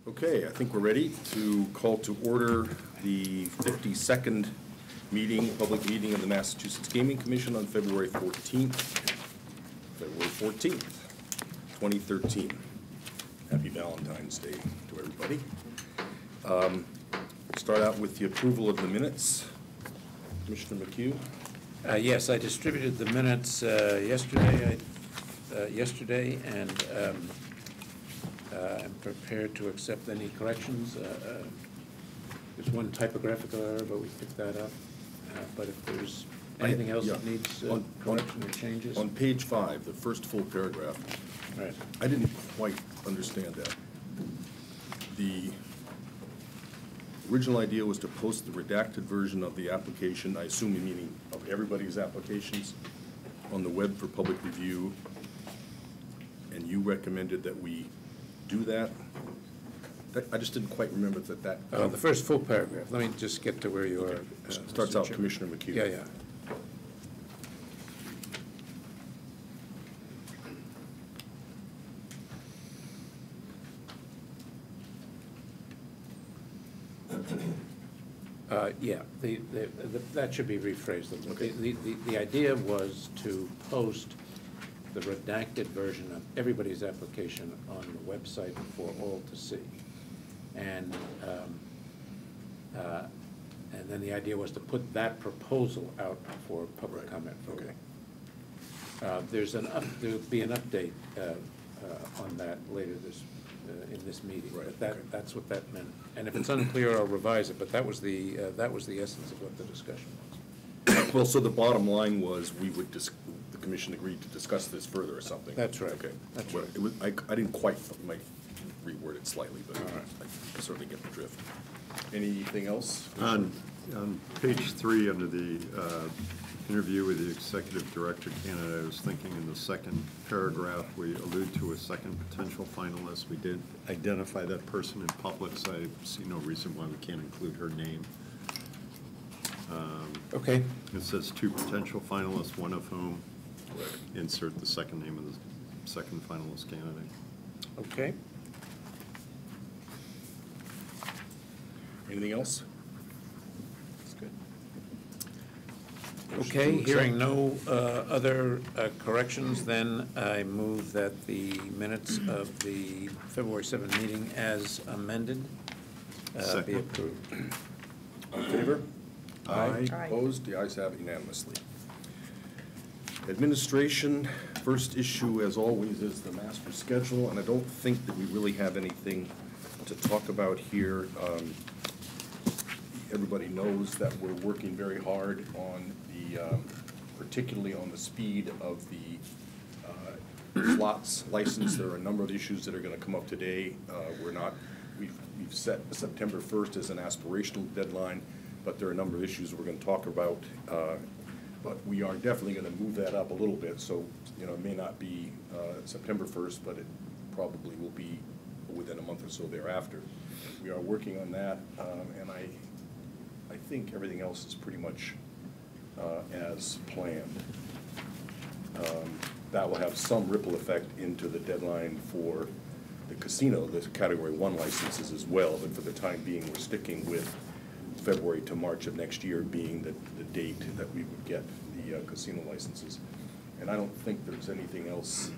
Okay, I think we're ready to call to order the 52nd public meeting of the Massachusetts Gaming Commission on February 14th, 2013. Happy Valentine's Day to everybody. Start out with the approval of the minutes. Commissioner McHugh? Yes, I distributed the minutes yesterday, and I'm prepared to accept any corrections. There's one typographical error, but we picked that up. But if there's anything else that needs correction or changes. On page 5, the first full paragraph, right. I didn't quite understand that. The original idea was to post the redacted version of the application, I assume you meaning of everybody's applications, on the web for public review, and you recommended that we do that. I just didn't quite remember that. The first full paragraph. Let me just get to where you are. Starts out Commissioner McHugh. Yeah. Yeah, that should be rephrased. Okay. The idea was to post the redacted version of everybody's application on the website for all to see. And then the idea was to put that proposal out for public comment. Okay. There'll be an update on that later in this meeting. Right. But that's what that meant. And if it's unclear, I'll revise it. But that was the essence of what the discussion was. Well, so the bottom line was the commission agreed to discuss this further or something. That's right. Okay. That's well, right. I didn't quite, might reword it slightly, but right. I certainly get the drift. Anything else? On page 3, under the interview with the executive director candidate, I was thinking in the second paragraph, we allude to a second potential finalist. We did identify that person in public, so I see no reason why we can't include her name. Okay. It says 2 potential finalists, one of whom, insert the second name of the second finalist candidate. Okay. Anything else? That's good. Okay, hearing no other corrections, then I move that the minutes of the February 7th meeting as amended be approved. All in favor? Aye. Opposed? The ayes have it unanimously. Administration, first issue, as always, is the master schedule, and I don't think that we really have anything to talk about here. Everybody knows that we're working very hard on particularly on the speed of the slots license. There are a number of issues that are going to come up today. We've set September 1st as an aspirational deadline, but there are a number of issues we're going to talk about. But we are definitely going to move that up a little bit. So, it may not be September 1st, but it probably will be within a month or so thereafter. We are working on that, and I think everything else is pretty much as planned. That will have some ripple effect into the deadline for the casino, the Category 1 licenses as well, but for the time being, we're sticking with February to March of next year being the date that we would get the casino licenses. And I don't think there's anything else.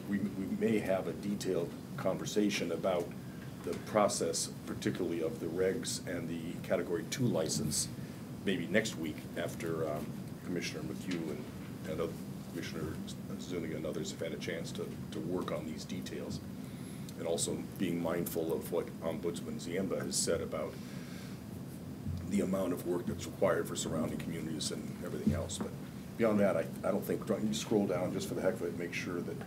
We may have a detailed conversation about the process, particularly of the regs and the Category 2 license, maybe next week after Commissioner McHugh and Commissioner Zuniga and others have had a chance to work on these details. And also being mindful of what Ombudsman Ziemba has said about the amount of work that's required for surrounding communities and everything else. But beyond that, I don't think, you scroll down just for the heck of it, make sure that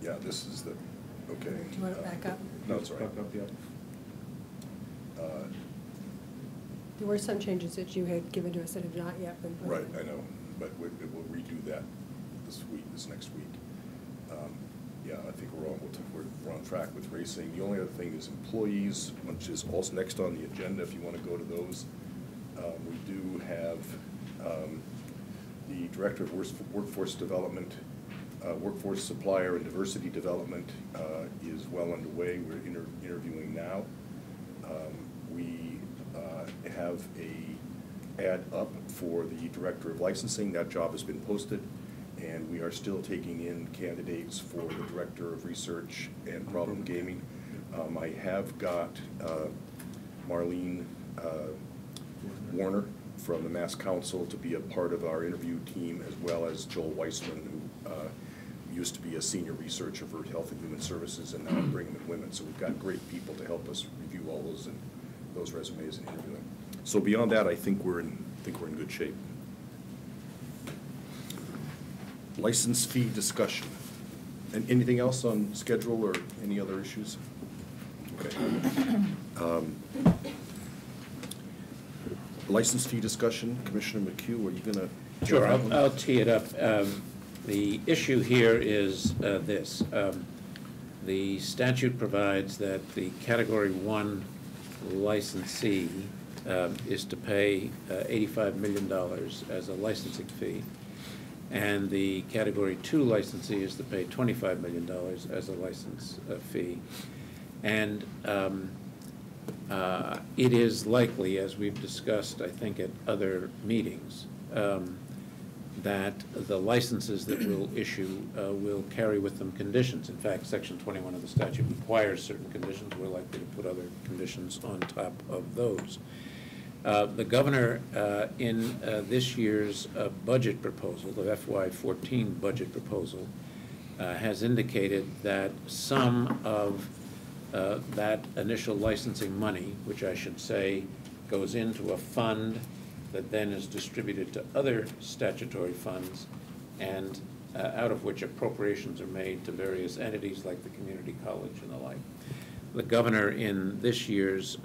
yeah, this is the, okay. Do you want it back up? No, it's all right. Back up, yeah. There were some changes that you had given to us that have not yet been put Right, in. I know, but we'll redo that this next week. Yeah, I think we're on track with racing. The only other thing is employees, which is also next on the agenda if you want to go to those. We do have the Director of Workforce Development, Workforce Supplier and Diversity Development is well underway. We're interviewing now. We have a ad up for the Director of Licensing. That job has been posted, and we are still taking in candidates for the Director of Research and Problem Gaming. I have got Marlene Warner from the Mass Council to be a part of our interview team, as well as Joel Weissman, who used to be a senior researcher for Health and Human Services and now at Brigham and Women. So we've got great people to help us review all those resumes and interviewing. So beyond that, I think we're in good shape. License fee discussion. And anything else on schedule or any other issues? Okay. License fee discussion, Commissioner McHugh, are you going to? Sure, I'll tee it up. The issue here is this. The statute provides that the Category 1 licensee is to pay $85 million as a licensing fee, and the Category 2 licensee is to pay $25 million as a license fee. And it is likely, as we've discussed, I think, at other meetings, that the licenses that we'll issue will carry with them conditions. In fact, Section 21 of the statute requires certain conditions. We're likely to put other conditions on top of those. The governor, in this year's budget proposal, the FY14 budget proposal, has indicated that some of that initial licensing money, which I should say goes into a fund that then is distributed to other statutory funds, and out of which appropriations are made to various entities like the community college and the like. The governor in this year's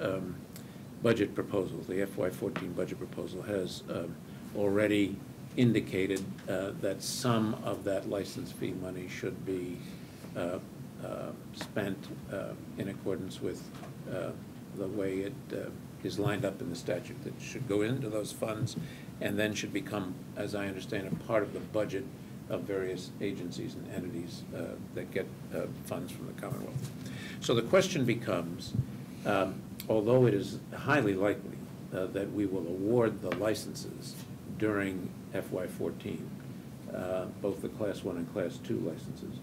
budget proposal, the FY14 budget proposal, has already indicated that some of that license fee money should be spent in accordance with the way it is lined up in the statute, that should go into those funds and then should become, as I understand it, part of the budget of various agencies and entities that get funds from the Commonwealth. So the question becomes, although it is highly likely that we will award the licenses during FY14, both the Class 1 and Class 2 licenses,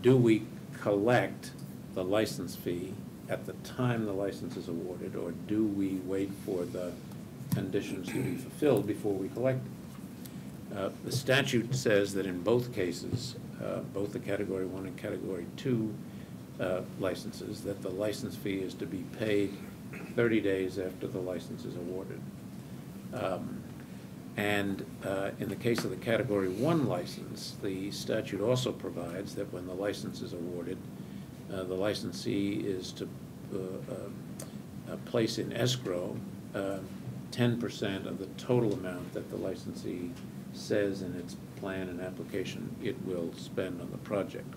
do we collect the license fee at the time the license is awarded, or do we wait for the conditions to be fulfilled before we collect it? The statute says that in both cases, both the Category 1 and Category 2 licenses, that the license fee is to be paid 30 days after the license is awarded. And in the case of the Category 1 license, the statute also provides that when the license is awarded, the licensee is to place in escrow 10% of the total amount that the licensee says in its plan and application it will spend on the project.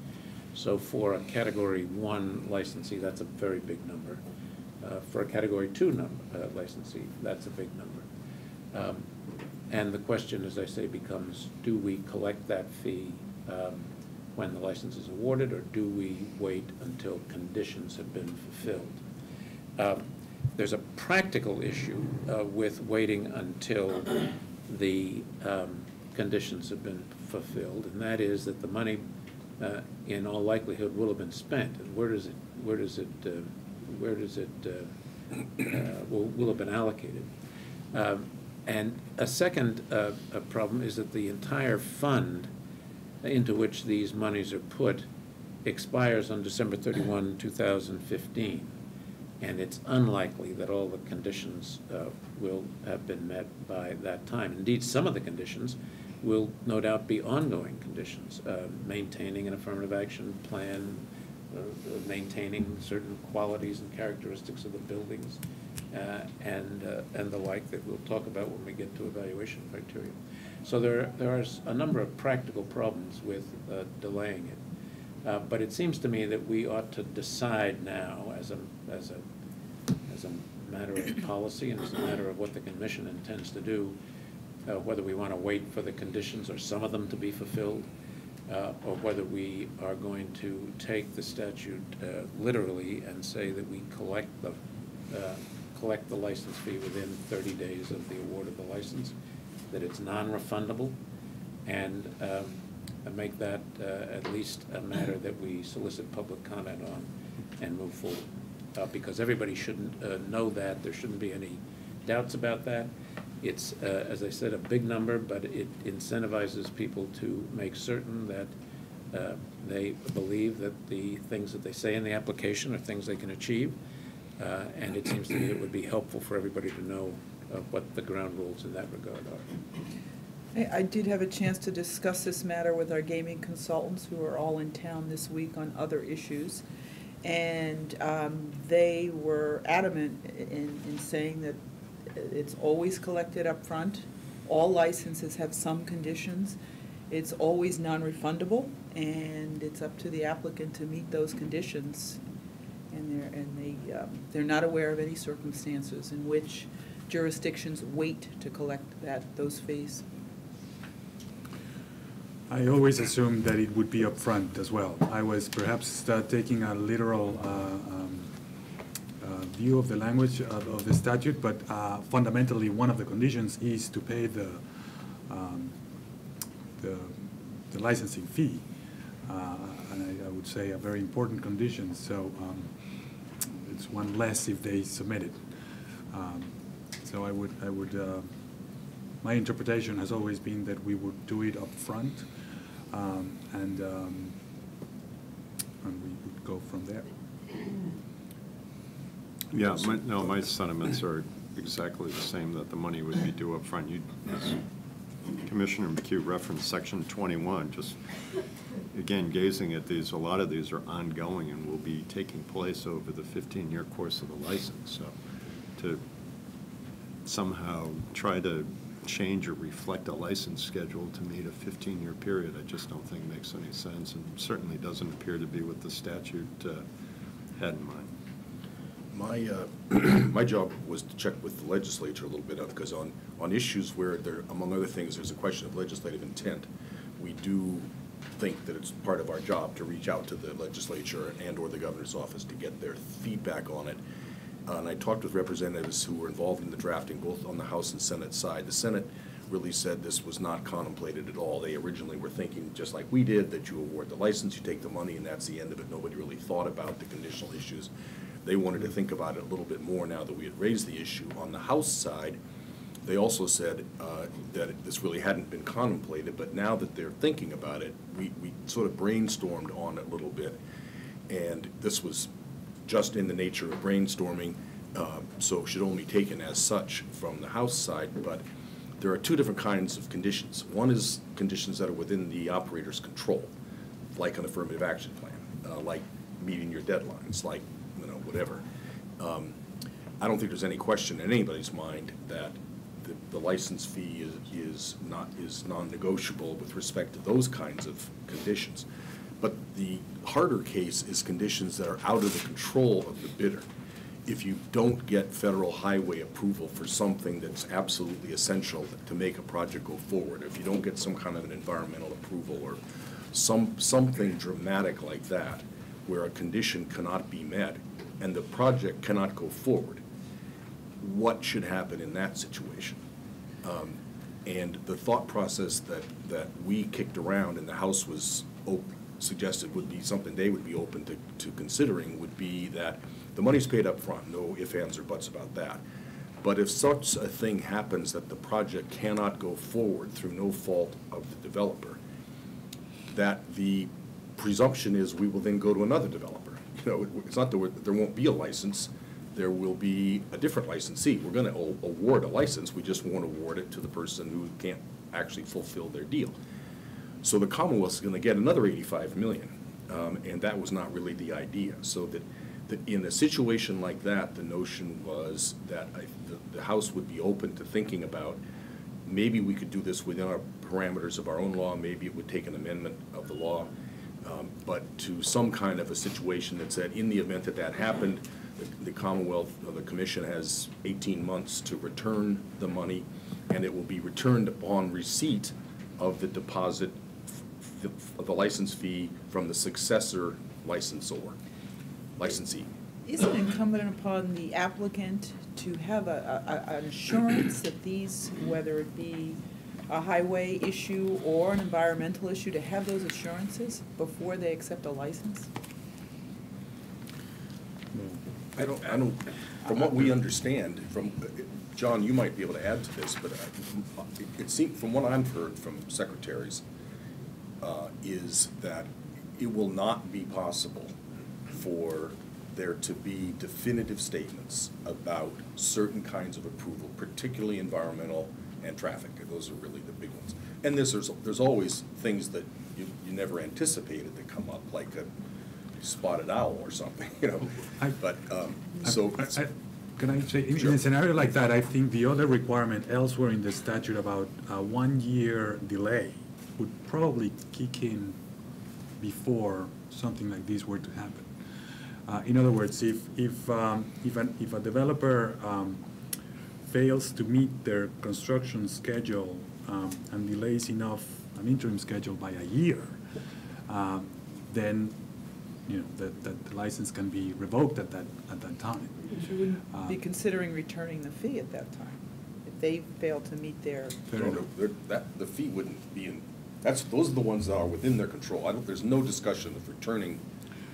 So for a Category 1 licensee, that's a very big number. For a Category 2 licensee, that's a big number. And the question, as I say, becomes, do we collect that fee when the license is awarded, or do we wait until conditions have been fulfilled? There's a practical issue with waiting until the conditions have been fulfilled, and that is that the money, in all likelihood, will have been spent. And where does it will have been allocated? And a second problem is that the entire fund into which these monies are put expires on December 31, 2015. And it's unlikely that all the conditions will have been met by that time. Indeed, some of the conditions will no doubt be ongoing conditions, maintaining an affirmative action plan, maintaining certain qualities and characteristics of the buildings, and the like that we'll talk about when we get to evaluation criteria. So there are a number of practical problems with delaying it. But it seems to me that we ought to decide now, as a matter of policy and as a matter of what the Commission intends to do, whether we want to wait for the conditions or some of them to be fulfilled, or whether we are going to take the statute literally and say that we collect the license fee within 30 days of the award of the license, that it's non-refundable, and make that at least a matter that we solicit public comment on and move forward. Because everybody should know that. There shouldn't be any doubts about that. It's, as I said, a big number, but it incentivizes people to make certain that they believe that the things that they say in the application are things they can achieve. And it seems to me it would be helpful for everybody to know what the ground rules in that regard are. I did have a chance to discuss this matter with our gaming consultants, who are all in town this week on other issues. And they were adamant in saying that it's always collected up front. All licenses have some conditions. It's always non-refundable, and it's up to the applicant to meet those conditions. And they're not aware of any circumstances in which jurisdictions wait to collect those fees. I always assumed that it would be upfront as well. I was perhaps taking a literal view of the language of the statute, but fundamentally one of the conditions is to pay the licensing fee, and I would say a very important condition. So it's one less if they submit it. So I would. My interpretation has always been that we would do it up front, and we would go from there. Yeah, my sentiments are exactly the same, that the money would be due up front. As Commissioner McHugh referenced Section 21, just again, gazing at these, a lot of these are ongoing and will be taking place over the 15-year course of the license. So to somehow try to change or reflect a license schedule to meet a 15-year period, I just don't think makes any sense, and certainly doesn't appear to be what the statute had in mind. My job was to check with the legislature a little bit, because on issues where there, among other things, there's a question of legislative intent, we do think that it's part of our job to reach out to the legislature and or the governor's office to get their feedback on it. And I talked with representatives who were involved in the drafting, both on the House and Senate side. The Senate really said this was not contemplated at all. They originally were thinking, just like we did, that you award the license, you take the money, and that's the end of it. Nobody really thought about the conditional issues. They wanted to think about it a little bit more now that we had raised the issue. On the House side, they also said that this really hadn't been contemplated, but now that they're thinking about it, we sort of brainstormed on it a little bit. And this was just in the nature of brainstorming, so should only be taken as such from the House side. But there are two different kinds of conditions. One is conditions that are within the operator's control, like an affirmative action plan, like meeting your deadlines, like whatever. I don't think there's any question in anybody's mind that the license fee is non-negotiable with respect to those kinds of conditions. But the harder case is conditions that are out of the control of the bidder. If you don't get federal highway approval for something that's absolutely essential to make a project go forward, if you don't get some kind of an environmental approval or something dramatic like that, where a condition cannot be met and the project cannot go forward, what should happen in that situation? And the thought process that we kicked around and the House was suggested would be something they would be open to considering would be that the money's paid up front, no ifs, ands, or buts about that. But if such a thing happens that the project cannot go forward through no fault of the developer, that the presumption is we will then go to another developer. It's not that there won't be a license. There will be a different licensee. We're going to award a license. We just won't award it to the person who can't actually fulfill their deal. So the Commonwealth is going to get another $85 million, and that was not really the idea. So that in a situation like that, the notion was that the House would be open to thinking about maybe we could do this within our parameters of our own law. Maybe it would take an amendment of the law. But to some kind of a situation that said in the event that happened, the Commonwealth, or the Commission has 18 months to return the money, and it will be returned upon receipt of the deposit, of the license fee from the successor licensee. Is it incumbent upon the applicant to have an assurance that these, whether it be a highway issue or an environmental issue, to have those assurances before they accept a license? I don't, from what we understand, John, you might be able to add to this, but it seems, from what I've heard from secretaries, is that it will not be possible for there to be definitive statements about certain kinds of approval, particularly environmental and traffic. Those are really the big ones. And there's always things that you never anticipated that come up, like a spotted owl or something, you know. Can I say, in a scenario like that, I think the other requirement elsewhere in the statute about a 1 year delay would probably kick in before something like this were to happen. In other words, if a developer fails to meet their construction schedule and delays enough an interim schedule by a year, then that the license can be revoked at that time. But you wouldn't be considering returning the fee at that time, if they fail to meet their. The fee wouldn't be in, those are the ones that are within their control. There's no discussion of returning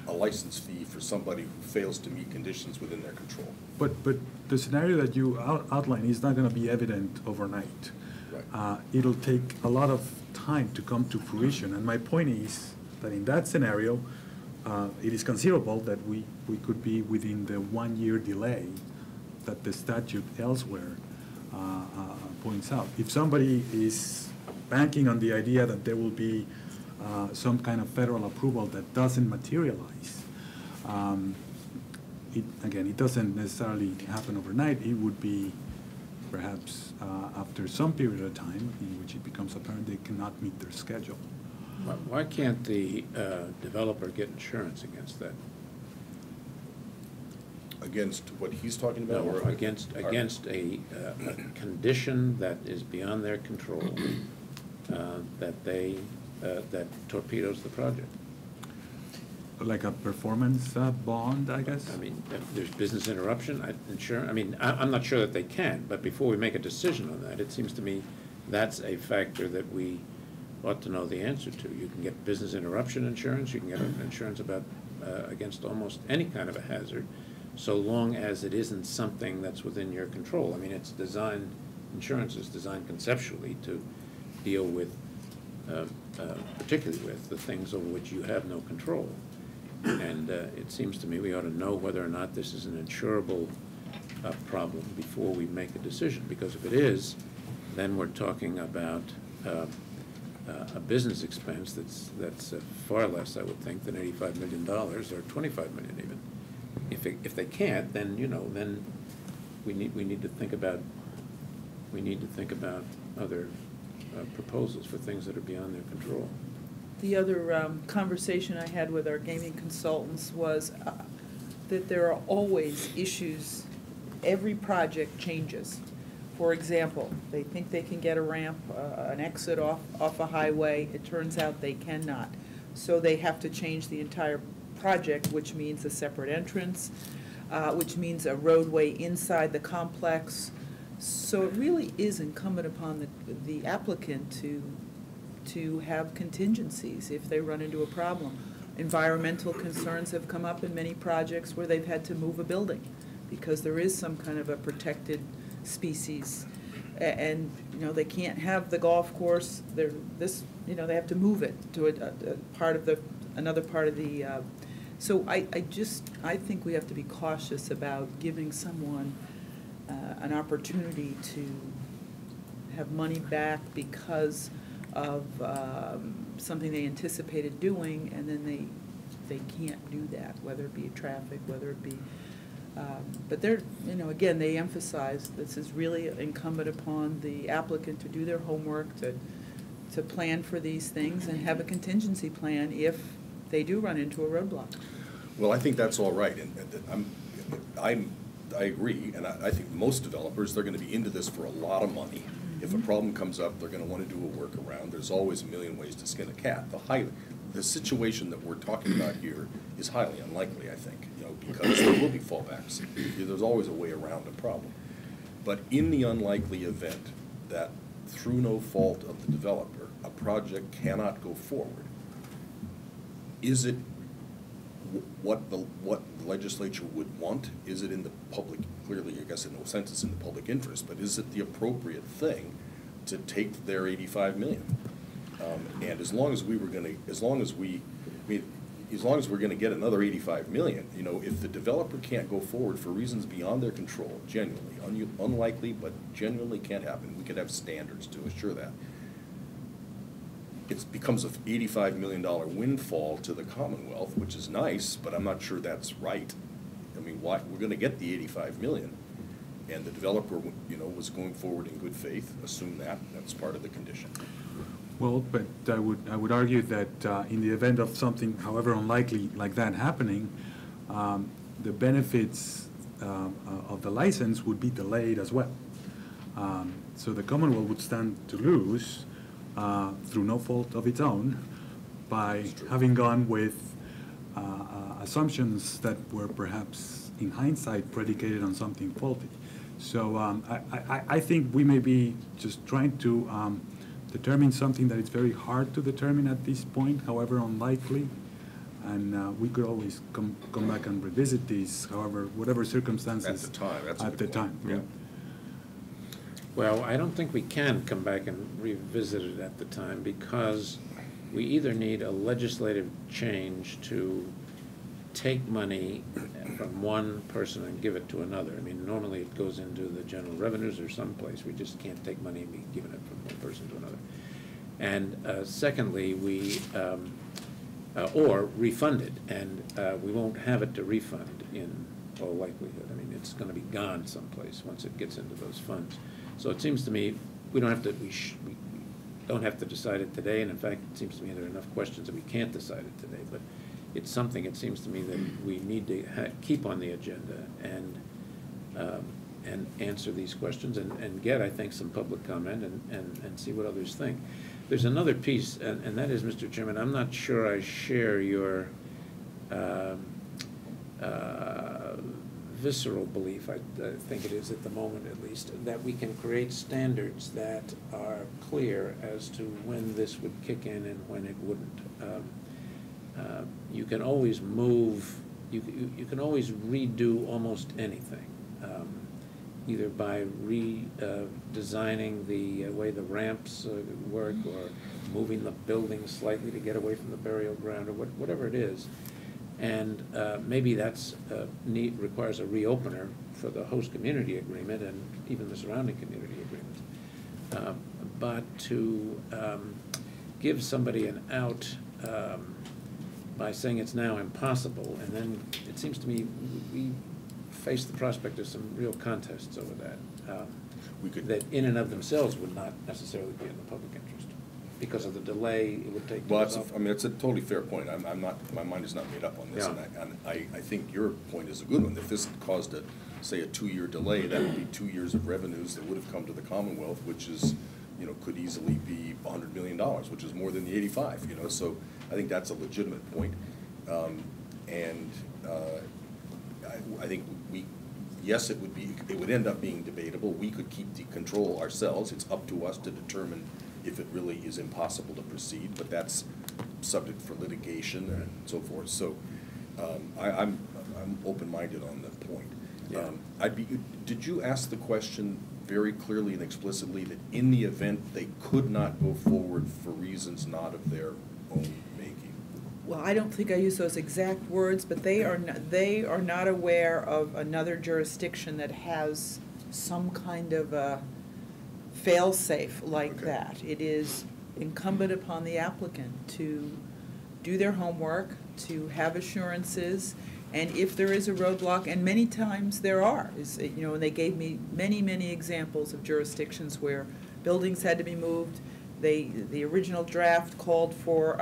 a license fee for somebody who fails to meet conditions within their control. But the scenario that you outline is not going to be evident overnight. Right. It'll take a lot of time to come to fruition. And my point is that in that scenario, it is conceivable that we could be within the 1 year delay that the statute elsewhere points out. If somebody is banking on the idea that there will be some kind of federal approval that doesn't materialize, it doesn't necessarily happen overnight. It would be perhaps after some period of time in which it becomes apparent they cannot meet their schedule. Why can't the developer get insurance against that? Against what he's talking about? No, or against a condition that is beyond their control, that torpedoes the project. Like a performance bond, I guess? I mean, if there's business interruption, I'm not sure that they can, but before we make a decision on that, it seems to me that's a factor that we ought to know the answer to. You can get business interruption insurance, you can get insurance about against almost any kind of a hazard, so long as it isn't something that's within your control. I mean, insurance is designed conceptually to deal with, particularly with the things over which you have no control. And it seems to me we ought to know whether or not this is an insurable problem before we make a decision, because if it is, then we're talking about a business expense that's far less, I would think, than $85 million or $25 million even. If they can't, then then we need to think about other proposals for things that are beyond their control. The other conversation I had with our gaming consultants was that there are always issues. Every project changes. For example, they think they can get a ramp, an exit off a highway. It turns out they cannot. So they have to change the entire project, which means a separate entrance, which means a roadway inside the complex. So it really is incumbent upon the applicant to have contingencies if they run into a problem. Environmental concerns have come up in many projects where they've had to move a building because there is some kind of a protected species. And they can't have the golf course. They have to move it to another part of the. So I think we have to be cautious about giving someone an opportunity to have money back because of something they anticipated doing, and then they can't do that, whether it be traffic, whether it be. But they're, again, they emphasize this is really incumbent upon the applicant to do their homework, to plan for these things and have a contingency plan if they do run into a roadblock. Well, I think that's all right, and I agree, and I think most developers, they're gonna be into this for a lot of money. If a problem comes up, they're gonna wanna do a workaround. There's always a million ways to skin a cat. The situation that we're talking about here is highly unlikely, I think, because there will be fallbacks. There's always a way around a problem. But in the unlikely event that through no fault of the developer, a project cannot go forward, is it what the legislature would want? Is it in the public, clearly, I guess in no sense it's in the public interest, but is it the appropriate thing to take their 85 million? And as long as we're gonna get another 85 million, if the developer can't go forward for reasons beyond their control, genuinely, unlikely, but genuinely can't happen, we could have standards to assure that. It becomes a $85 million windfall to the Commonwealth, which is nice, but I'm not sure that's right. I mean, why, we're gonna get the 85 million, and the developer, was going forward in good faith, assume that's part of the condition. Well, but I would argue that in the event of something, however unlikely, like that happening, the benefits of the license would be delayed as well. So the Commonwealth would stand to lose through no fault of its own by having gone with assumptions that were perhaps in hindsight predicated on something faulty. So I think we may be just trying to determine something that is very hard to determine at this point, however unlikely, and we could always come back and revisit these, however, whatever circumstances. At the time, that's a at good the point. time. Yeah. Well, I don't think we can come back and revisit it at the time, because we either need a legislative change to take money from one person and give it to another. I mean, normally it goes into the general revenues or someplace. We just can't take money and be giving it from one person to another. And secondly, or refund it, and we won't have it to refund in all likelihood. I mean, it's going to be gone someplace once it gets into those funds. So it seems to me we don't have to decide it today, and in fact, it seems to me there are enough questions that we can't decide it today. But it's something, it seems to me, that we need to keep on the agenda and answer these questions and get, I think, some public comment and see what others think. There's another piece, and that is, Mr. Chairman, I'm not sure I share your visceral belief, I think it is at the moment at least, that we can create standards that are clear as to when this would kick in and when it wouldn't. You can always move, you can always redo almost anything, either by redesigning the way the ramps work, or moving the building slightly to get away from the burial ground, or whatever it is. And maybe that's requires a reopener for the host community agreement and even the surrounding community agreements. But to give somebody an out by saying it's now impossible, and then it seems to me we face the prospect of some real contests over that, that in and of themselves would not necessarily be in the public interest because of the delay it would take to resolve. Well, it's a totally fair point. I'm not, my mind is not made up on this, Yeah. and I think your point is a good one. If this caused say a 2-year delay, that would be 2 years of revenues that would have come to the Commonwealth, which is, could easily be $100 million, which is more than the 85, so I think that's a legitimate point. I think yes, it would end up being debatable. We could keep the control ourselves. It's up to us to determine if it really is impossible to proceed, but that's subject for litigation and so forth. So I'm open-minded on that point. Yeah. Did you ask the question very clearly and explicitly that in the event they could not go forward for reasons not of their own making? Well, I don't think I use those exact words, but they are not aware of another jurisdiction that has some kind of a fail-safe like Okay. that. It is incumbent upon the applicant to do their homework, to have assurances, and if there is a roadblock, and many times there are, and they gave me many examples of jurisdictions where buildings had to be moved. The original draft called for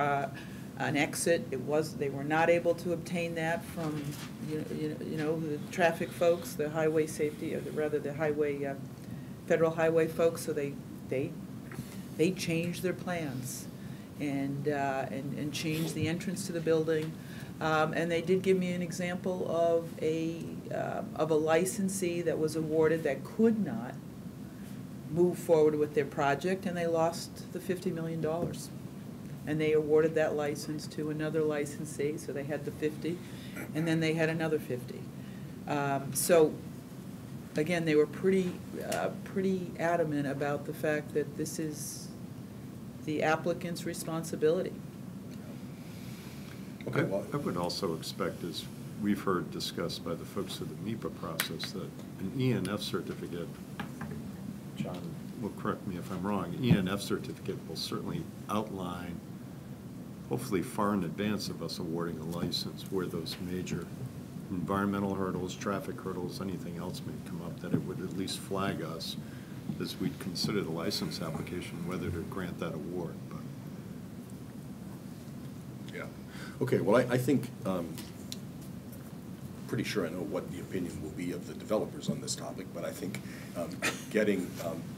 an exit. They were not able to obtain that from, the traffic folks, the highway safety, or rather the highway, federal highway folks, so they changed their plans and changed the entrance to the building. And they did give me an example of a licensee that was awarded that could not move forward with their project, and they lost the $50 million. And they awarded that license to another licensee, so they had the 50, and then they had another 50. So, again, they were pretty adamant about the fact that this is the applicant's responsibility. Okay, well, I would also expect, as we've heard discussed by the folks of the MIPA process, that an ENF certificate, John will correct me if I'm wrong, ENF certificate will certainly outline, hopefully far in advance of us awarding a license, where those major environmental hurdles, traffic hurdles, anything else may come up, that it would at least flag us as we'd consider the license application, whether to grant that award. But yeah. Okay, well, I think, pretty sure I know what the opinion will be of the developers on this topic, but I think getting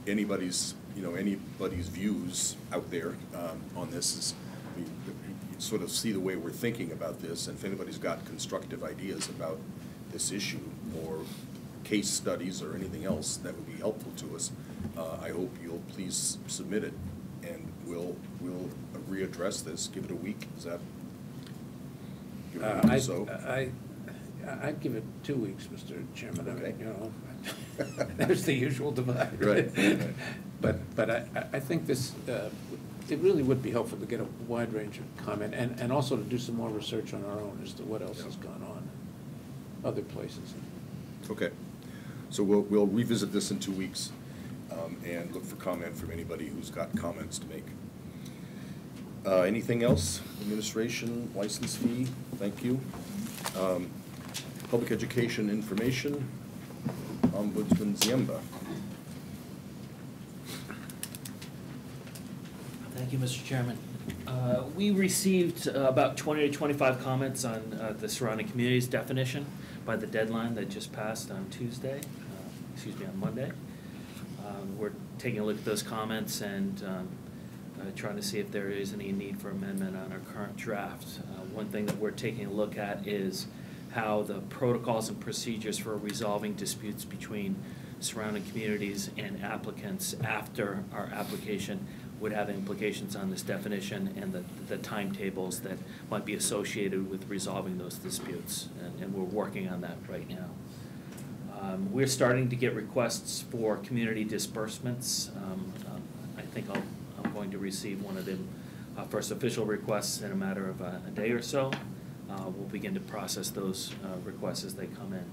anybody's views out there on this is, you sort of see the way we're thinking about this, and if anybody's got constructive ideas about this issue or case studies or anything else that would be helpful to us, I hope you'll please submit it, and we'll readdress this. Give it a week. Is that? Give it a week or so. I'd give it 2 weeks, Mr. Chairman. Okay. I mean, there's the usual divide. Right. But I think this, it really would be helpful to get a wide range of comment, and also to do some more research on our own as to what else has gone on in other places. Okay. So we'll revisit this in 2 weeks and look for comment from anybody who's got comments to make. Anything else? Administration, license fee, thank you. Public education information, Ombudsman Ziemba. Thank you, Mr. Chairman. We received about 20 to 25 comments on the surrounding communities definition by the deadline that just passed on on Monday. We're taking a look at those comments and trying to see if there is any need for amendment on our current draft. One thing that we're taking a look at is how the protocols and procedures for resolving disputes between surrounding communities and applicants after our application would have implications on this definition and the timetables that might be associated with resolving those disputes. And we're working on that right now. We're starting to get requests for community disbursements. I think I'm going to receive one of the first official requests in a matter of a day or so. We'll begin to process those requests as they come in.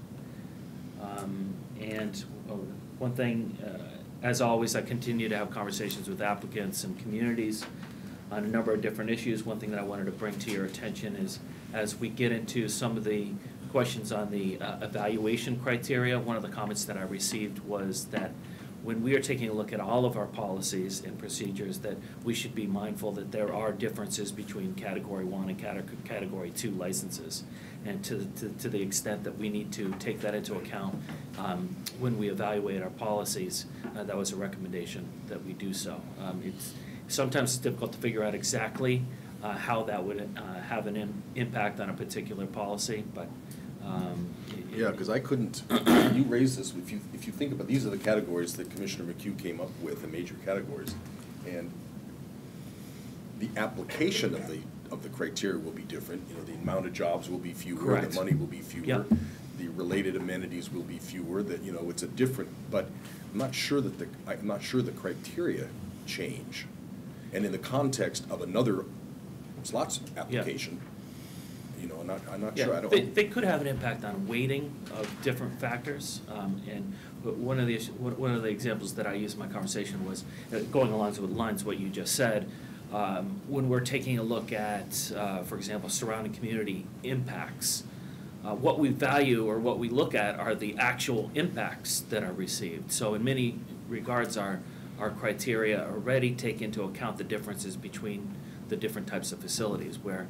And one thing, as always, I continue to have conversations with applicants and communities on a number of different issues. One thing that I wanted to bring to your attention is, as we get into some of the questions on the evaluation criteria, one of the comments that I received was that when we are taking a look at all of our policies and procedures, that we should be mindful that there are differences between Category 1 and Category 2 licenses. And to the extent that we need to take that into account when we evaluate our policies, that was a recommendation that we do so. It's sometimes difficult to figure out exactly how that would have an impact on a particular policy, but Yeah, because I couldn't, you raised this, if you think about, these are the categories that Commissioner McHugh came up with, the major categories, and the application of the criteria will be different. You know, the amount of jobs will be fewer, Correct. the money will be fewer, Yep. the related amenities will be fewer, that, you know, it's a different, but I'm not sure the criteria change. And in the context of another slots application, you know, I'm not sure. I don't. They could have an impact on weighting of different factors. And one of the examples that I used in my conversation was going along with lines what you just said. When we're taking a look at, for example, surrounding community impacts, what we value or what we look at are the actual impacts that are received. So in many regards, our criteria already take into account the differences between the different types of facilities where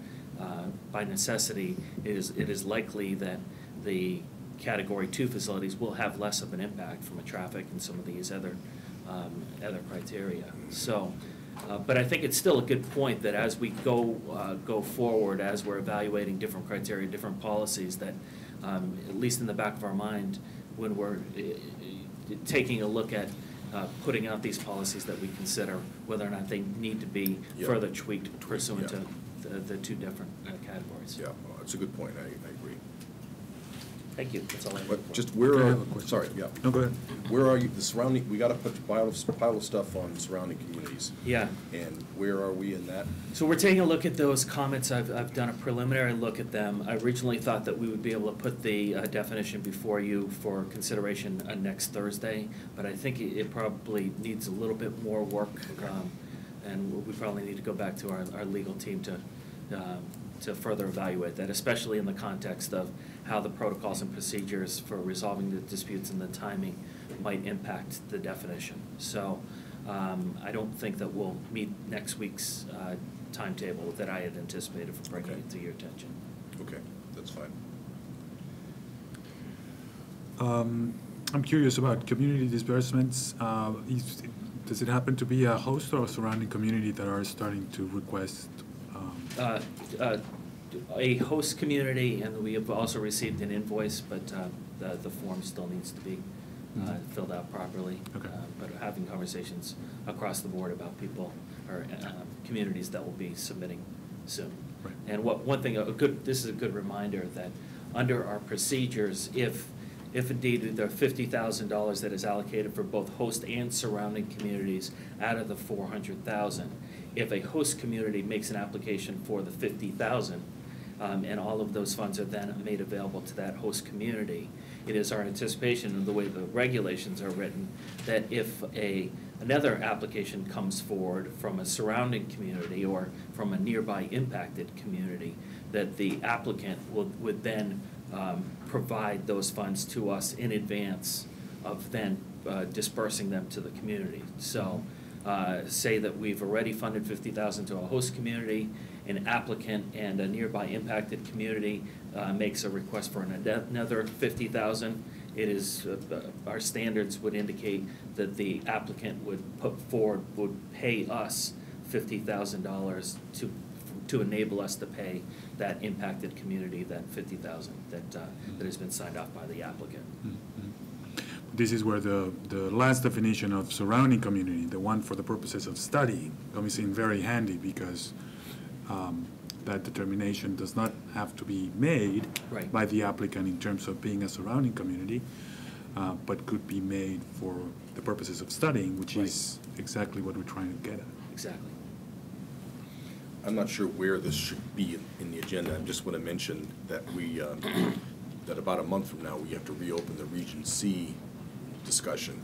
by necessity it is likely that the Category 2 facilities will have less of an impact from a traffic and some of these other criteria. So, but I think it's still a good point that as we go forward, as we're evaluating different criteria, different policies, that at least in the back of our mind, when we're taking a look at putting out these policies, that we consider whether or not they need to be further tweaked pursuant to the two different categories. Yeah, well, that's a good point, I agree. Thank you, that's all I have. But just where I are, have a question. sorry, yeah. No, go ahead. Where are you, the surrounding, we got to put a pile of stuff on surrounding communities. Yeah. And where are we in that? So we're taking a look at those comments. I've done a preliminary look at them. I originally thought that we would be able to put the definition before you for consideration next Thursday, but I think it probably needs a little bit more work. And we probably need to go back to our legal team to further evaluate that, especially in the context of how the protocols and procedures for resolving the disputes and the timing might impact the definition. So I don't think that we'll meet next week's timetable that I had anticipated for bringing it to your attention. Okay, that's fine. I'm curious about community disbursements. Does it happen to be a host or a surrounding community that are starting to request? A host community, and we have also received an invoice, but the form still needs to be filled out properly. Okay. But having conversations across the board about people or communities that will be submitting soon. Right. And one thing, this is a good reminder that under our procedures, if indeed the $50,000 that is allocated for both host and surrounding communities out of the $400,000, if a host community makes an application for the $50,000, and all of those funds are then made available to that host community, it is our anticipation of the way the regulations are written that if another application comes forward from a surrounding community or from a nearby impacted community, that the applicant would then provide those funds to us in advance of then dispersing them to the community. So say that we've already funded $50,000 to a host community, an applicant and a nearby impacted community makes a request for another $50,000. It is our standards would indicate that the applicant would pay us $50,000 to enable us to pay that impacted community that $50,000 that has been signed off by the applicant. Mm-hmm. This is where the last definition of surrounding community, the one for the purposes of studying, comes in very handy because that determination does not have to be made by the applicant in terms of being a surrounding community, but could be made for the purposes of studying, which is exactly what we're trying to get at. Exactly. I'm not sure where this should be in the agenda. I just want to mention that that about a month from now, we have to reopen the Region C discussion.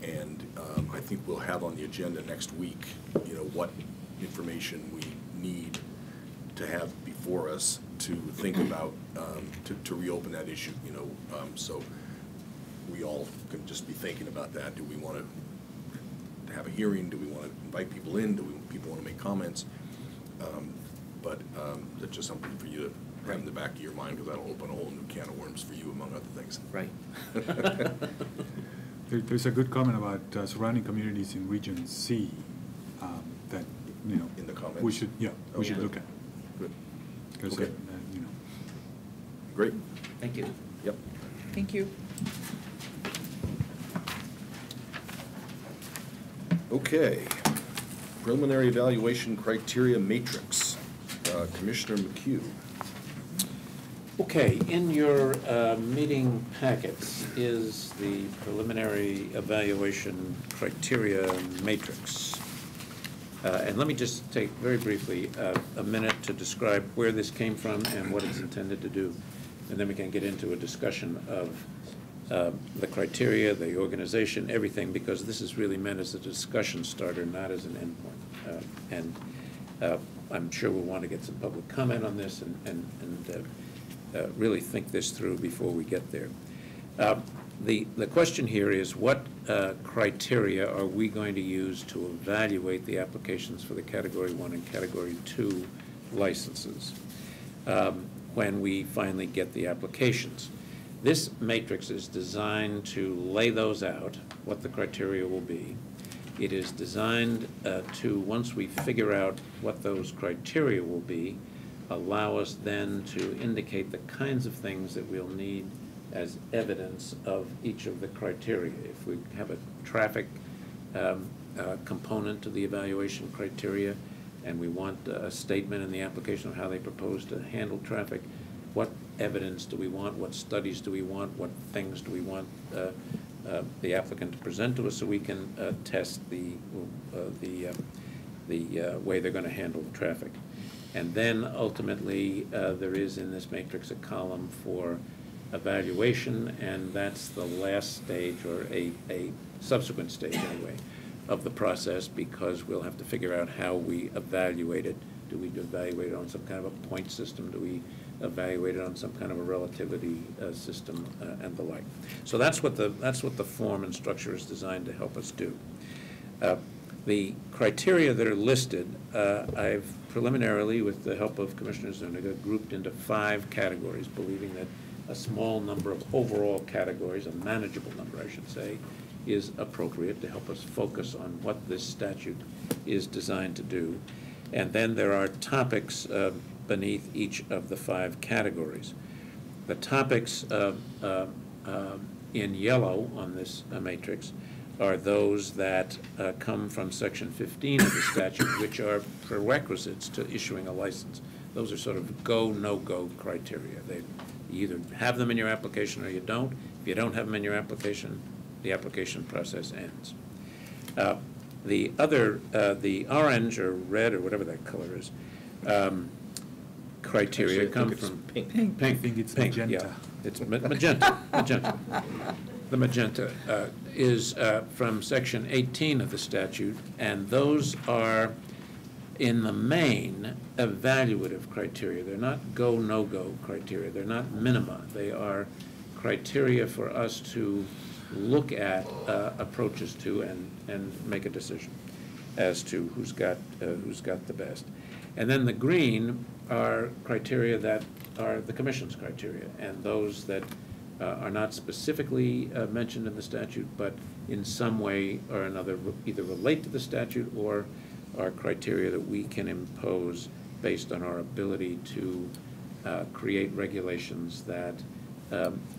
And I think we'll have on the agenda next week, what information we need to have before us to think about, to reopen that issue, so we all can just be thinking about that. Do we want to have a hearing? Do we want to invite people in? Do people want to make comments? But that's just something for you to have in the back of your mind, because that'll open a whole new can of worms for you, among other things. Right. There's a good comment about surrounding communities in Region C that, In the comments? we should, Oh, we should good. look at. Good. Because, Okay. Great. Thank you. Yep. Thank you. Okay. Preliminary evaluation criteria matrix. Commissioner McHugh. Okay, in your meeting packets is the preliminary evaluation criteria matrix. And let me just take very briefly a minute to describe where this came from and what it's intended to do. And then we can get into a discussion of the criteria, the organization, everything, because this is really meant as a discussion starter, not as an endpoint. And I'm sure we'll want to get some public comment on this and really think this through before we get there. The question here is, what criteria are we going to use to evaluate the applications for the Category 1 and Category 2 licenses when we finally get the applications? This matrix is designed to lay those out, what the criteria will be. It is designed to, once we figure out what those criteria will be, allow us then to indicate the kinds of things that we'll need as evidence of each of the criteria. If we have a traffic component to the evaluation criteria, and we want a statement in the application of how they propose to handle traffic, what evidence do we want, what studies do we want, what things do we want the applicant to present to us so we can test the way they're going to handle the traffic. And then ultimately, there is in this matrix a column for evaluation, and that's the last stage, or a subsequent stage anyway, of the process, because we'll have to figure out how we evaluate it. Do we evaluate it on some kind of a point system? Do we evaluate it on some kind of a relativity system and the like? So that's what the form and structure is designed to help us do. The criteria that are listed, I've preliminarily, with the help of Commissioner Zuniga, grouped into 5 categories, believing that a small number of overall categories, a manageable number, I should say, is appropriate to help us focus on what this statute is designed to do. And then there are topics beneath each of the 5 categories. The topics in yellow on this matrix are those that come from Section 15 of the statute, which are prerequisites to issuing a license. Those are sort of go, no-go criteria. You either have them in your application or you don't. If you don't have them in your application, the application process ends. The other, the orange or red or whatever that color is, criteria Actually, I come think it's from pink. Pink. I think it's Pink, magenta. yeah. It's magenta. Magenta. The magenta is from Section 18 of the statute, and those are, in the main, evaluative criteria. They're not go, no-go criteria. They're not minima. They are criteria for us to look at approaches to and make a decision as to who's got the best. And then the green are criteria that are the Commission's criteria, and those that are not specifically mentioned in the statute, but in some way or another either relate to the statute or are criteria that we can impose based on our ability to create regulations that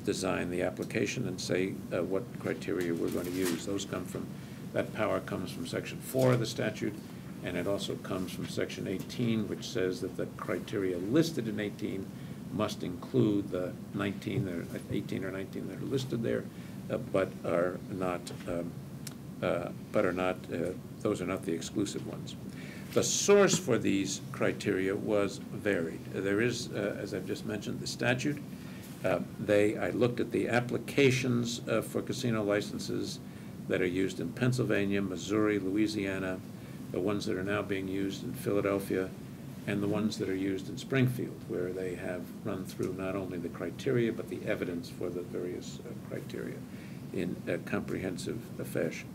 design the application and say what criteria we're going to use. Those come from, that power comes from Section 4 of the statute, and it also comes from Section 18, which says that the criteria listed in 18 must include the 19, or 18 or 19 that are listed there, but are not, those are not the exclusive ones. The source for these criteria was varied. There is, as I've just mentioned, the statute. I looked at the applications for casino licenses that are used in Pennsylvania, Missouri, Louisiana, the ones that are now being used in Philadelphia, and the ones that are used in Springfield, where they have run through not only the criteria, but the evidence for the various criteria in a comprehensive fashion.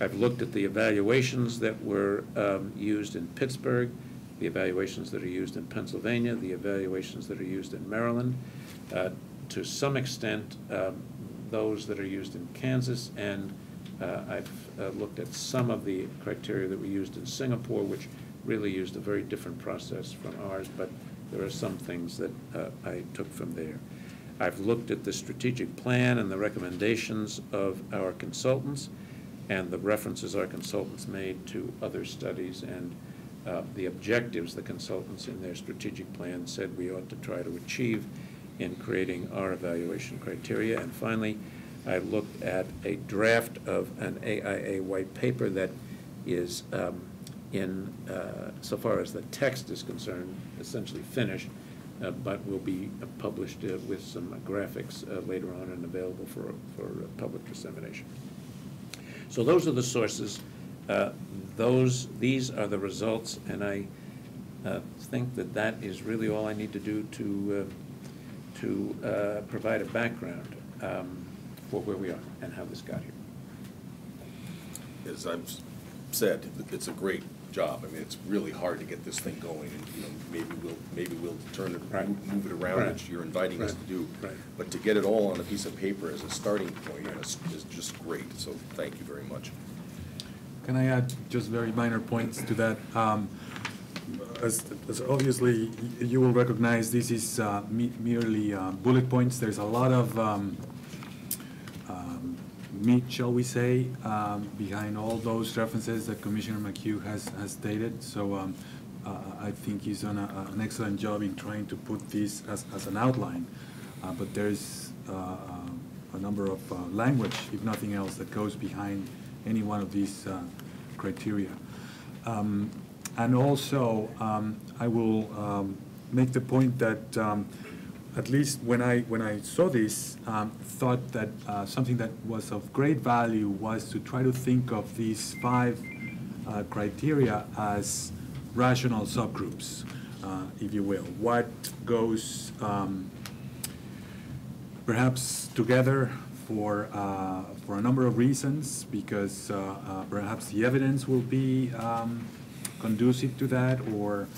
I've looked at the evaluations that were used in Pittsburgh, the evaluations that are used in Pennsylvania, the evaluations that are used in Maryland, to some extent those that are used in Kansas, and I've looked at some of the criteria that were used in Singapore, which really used a very different process from ours, but there are some things that I took from there. I've looked at the strategic plan and the recommendations of our consultants and the references our consultants made to other studies and the objectives the consultants in their strategic plan said we ought to try to achieve in creating our evaluation criteria. And finally, I looked at a draft of an AIA white paper that is so far as the text is concerned, essentially finished, but will be published with some graphics later on and available for public dissemination. So those are the sources. These are the results, and I think that is really all I need to do to provide a background where we are and how this got here. As I've said, it's a great job. I mean, it's really hard to get this thing going, and, you know, maybe we'll turn it, Right. move it around, Right. which you're inviting us to Right. do. Right. But to get it all on a piece of paper as a starting point is just great, so thank you very much. Can I add just very minor points to that? As obviously you will recognize, this is merely bullet points. There's a lot of meat, shall we say, behind all those references that Commissioner McHugh has stated. So I think he's done an excellent job in trying to put this as an outline. But there's a number of language, if nothing else, that goes behind any one of these criteria. And also, I will make the point that at least when I saw this, thought that something that was of great value was to try to think of these 5 criteria as rational subgroups, if you will. What goes perhaps together for a number of reasons, because perhaps the evidence will be conducive to that, or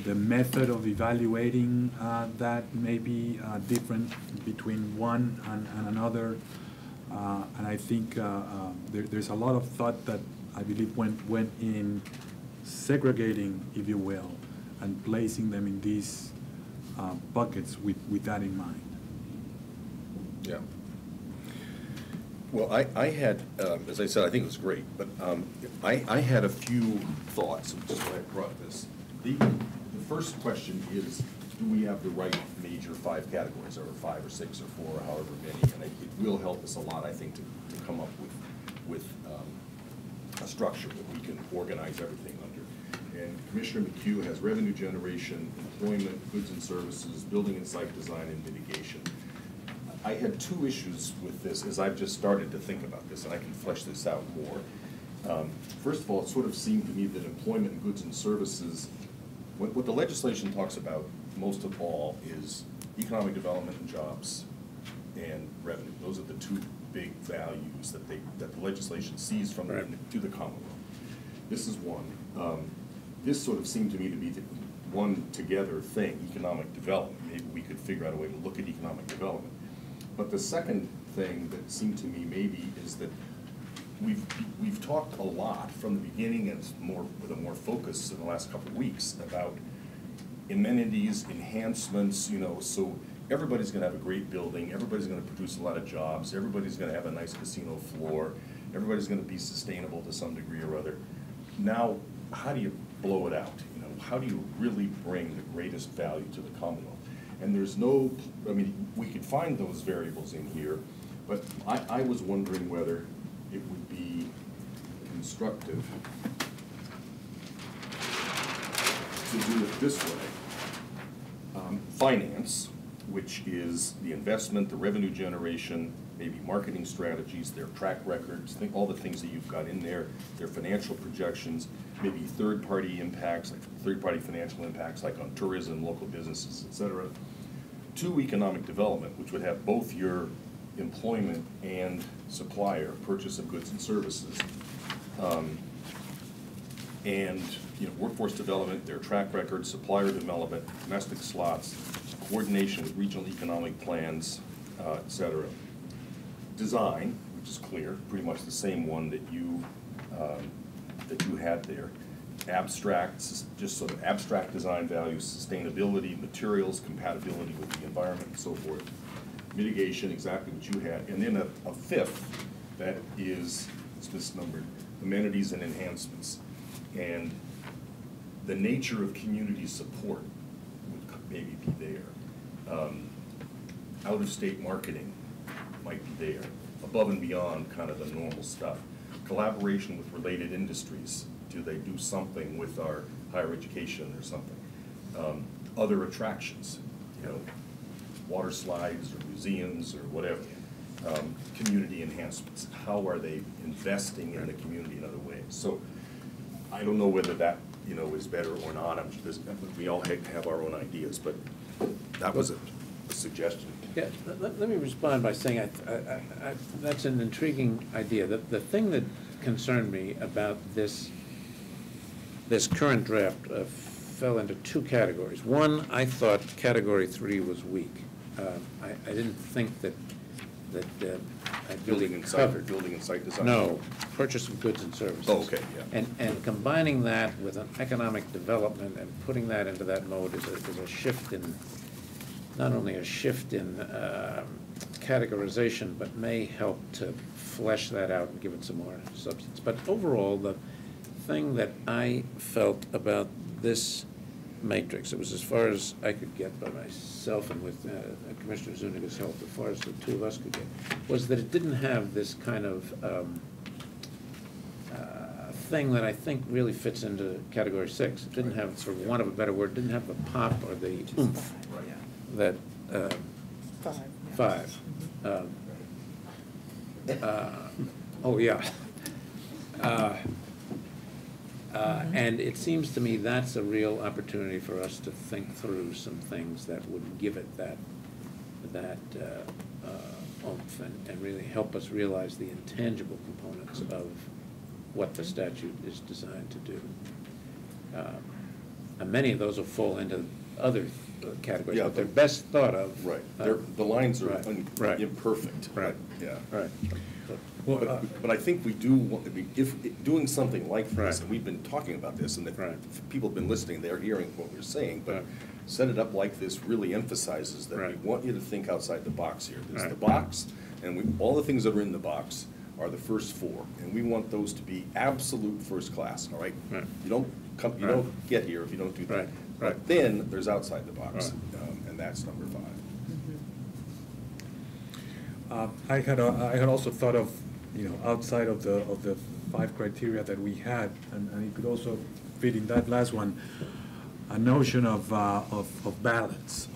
the method of evaluating that may be different between one and another. And I think there's a lot of thought that I believe went in segregating, if you will, and placing them in these buckets with that in mind. Yeah. Well, I had, as I said, I think it was great, but I had a few thoughts, which is why I brought this. The first question is, do we have the right major 5 categories, or 5 or 6 or 4, or however many? And it will help us a lot, I think, to come up with a structure that we can organize everything under. And Commissioner McHugh has revenue generation, employment, goods and services, building and site design, and mitigation. I had 2 issues with this as I've just started to think about this, and I can flesh this out more. First of all, it sort of seemed to me that employment and goods and services, what the legislation talks about most of all is economic development and jobs and revenue. Those are the 2 big values that the legislation sees from to the Commonwealth. This is one. This sort of seemed to me to be the one together thing, economic development. Maybe we could figure out a way to look at economic development. But the second thing that seemed to me maybe is that we've talked a lot from the beginning, and with a more focus in the last couple of weeks, about amenities, enhancements, you know, so everybody's gonna have a great building, everybody's gonna produce a lot of jobs, everybody's gonna have a nice casino floor, everybody's gonna be sustainable to some degree or other. Now, how do you blow it out? You know, how do you really bring the greatest value to the Commonwealth? And there's no, I mean, we could find those variables in here, but I was wondering whether it would be constructive to do it this way. Finance, which is the investment, the revenue generation, maybe marketing strategies, their track records, all the things that you've got in there, their financial projections, maybe third-party impacts, like third-party financial impacts, like on tourism, local businesses, et cetera. 2, economic development, which would have both your employment and supplier, purchase of goods and services, and, you know, workforce development, their track record, supplier development, domestic slots, coordination with regional economic plans, et cetera. Design, which is clear, pretty much the same one that you had there. Abstracts, just sort of abstract design values, sustainability, materials, compatibility with the environment, and so forth. Mitigation, exactly what you had. And then a 5th that is misnumbered, amenities and enhancements. And the nature of community support would maybe be there. Out-of-state marketing might be there, above and beyond kind of the normal stuff. Collaboration with related industries. Do they do something with our higher education or something? Other attractions, you know, water slides or museums or whatever. Community enhancements. How are they investing in the community in other ways? So I don't know whether that, you know, is better or not. We all have our own ideas, but that was it. a suggestion. Yeah, let me respond by saying that's an intriguing idea. The thing that concerned me about this current draft fell into two categories. One, I thought category 3 was weak. I didn't think that I really Building and site, covered. building and site design? No, purchase of goods and services. Oh, okay, yeah. And combining that with an economic development and putting that into that mode is a shift in, not only a shift in categorization, but may help to flesh that out and give it some more substance. But overall, the thing that I felt about this matrix, it was as far as I could get by myself and with Commissioner Zuniga's help, as far as the two of us could get, was that it didn't have this kind of thing that I think really fits into category 6. It didn't have, for want of a better word, didn't have the pop or the oomph that 5. Oh, yeah. And it seems to me that's a real opportunity for us to think through some things that would give it that oomph and really help us realize the intangible components of what the statute is designed to do. And many of those will fall into other categories, Yeah, but they're best thought of. Right, the lines are right. imperfect. Right. Yeah. Right. But I think we do, if doing something like this, Right. and we've been talking about this, and Right. if people have been listening, they're hearing what we're saying, but Right. set it up like this really emphasizes that we Right. want you to think outside the box here. There's the Right. box, and all the things that are in the box are the first 4, and we want those to be absolute first class, all right? Right. You don't Right. get here if you don't do that. Right. But Right. then there's outside the box, Right. And that's number 5. I had also thought of, outside of the 5 criteria that we had, and it could also fit in that last one, a notion of balance,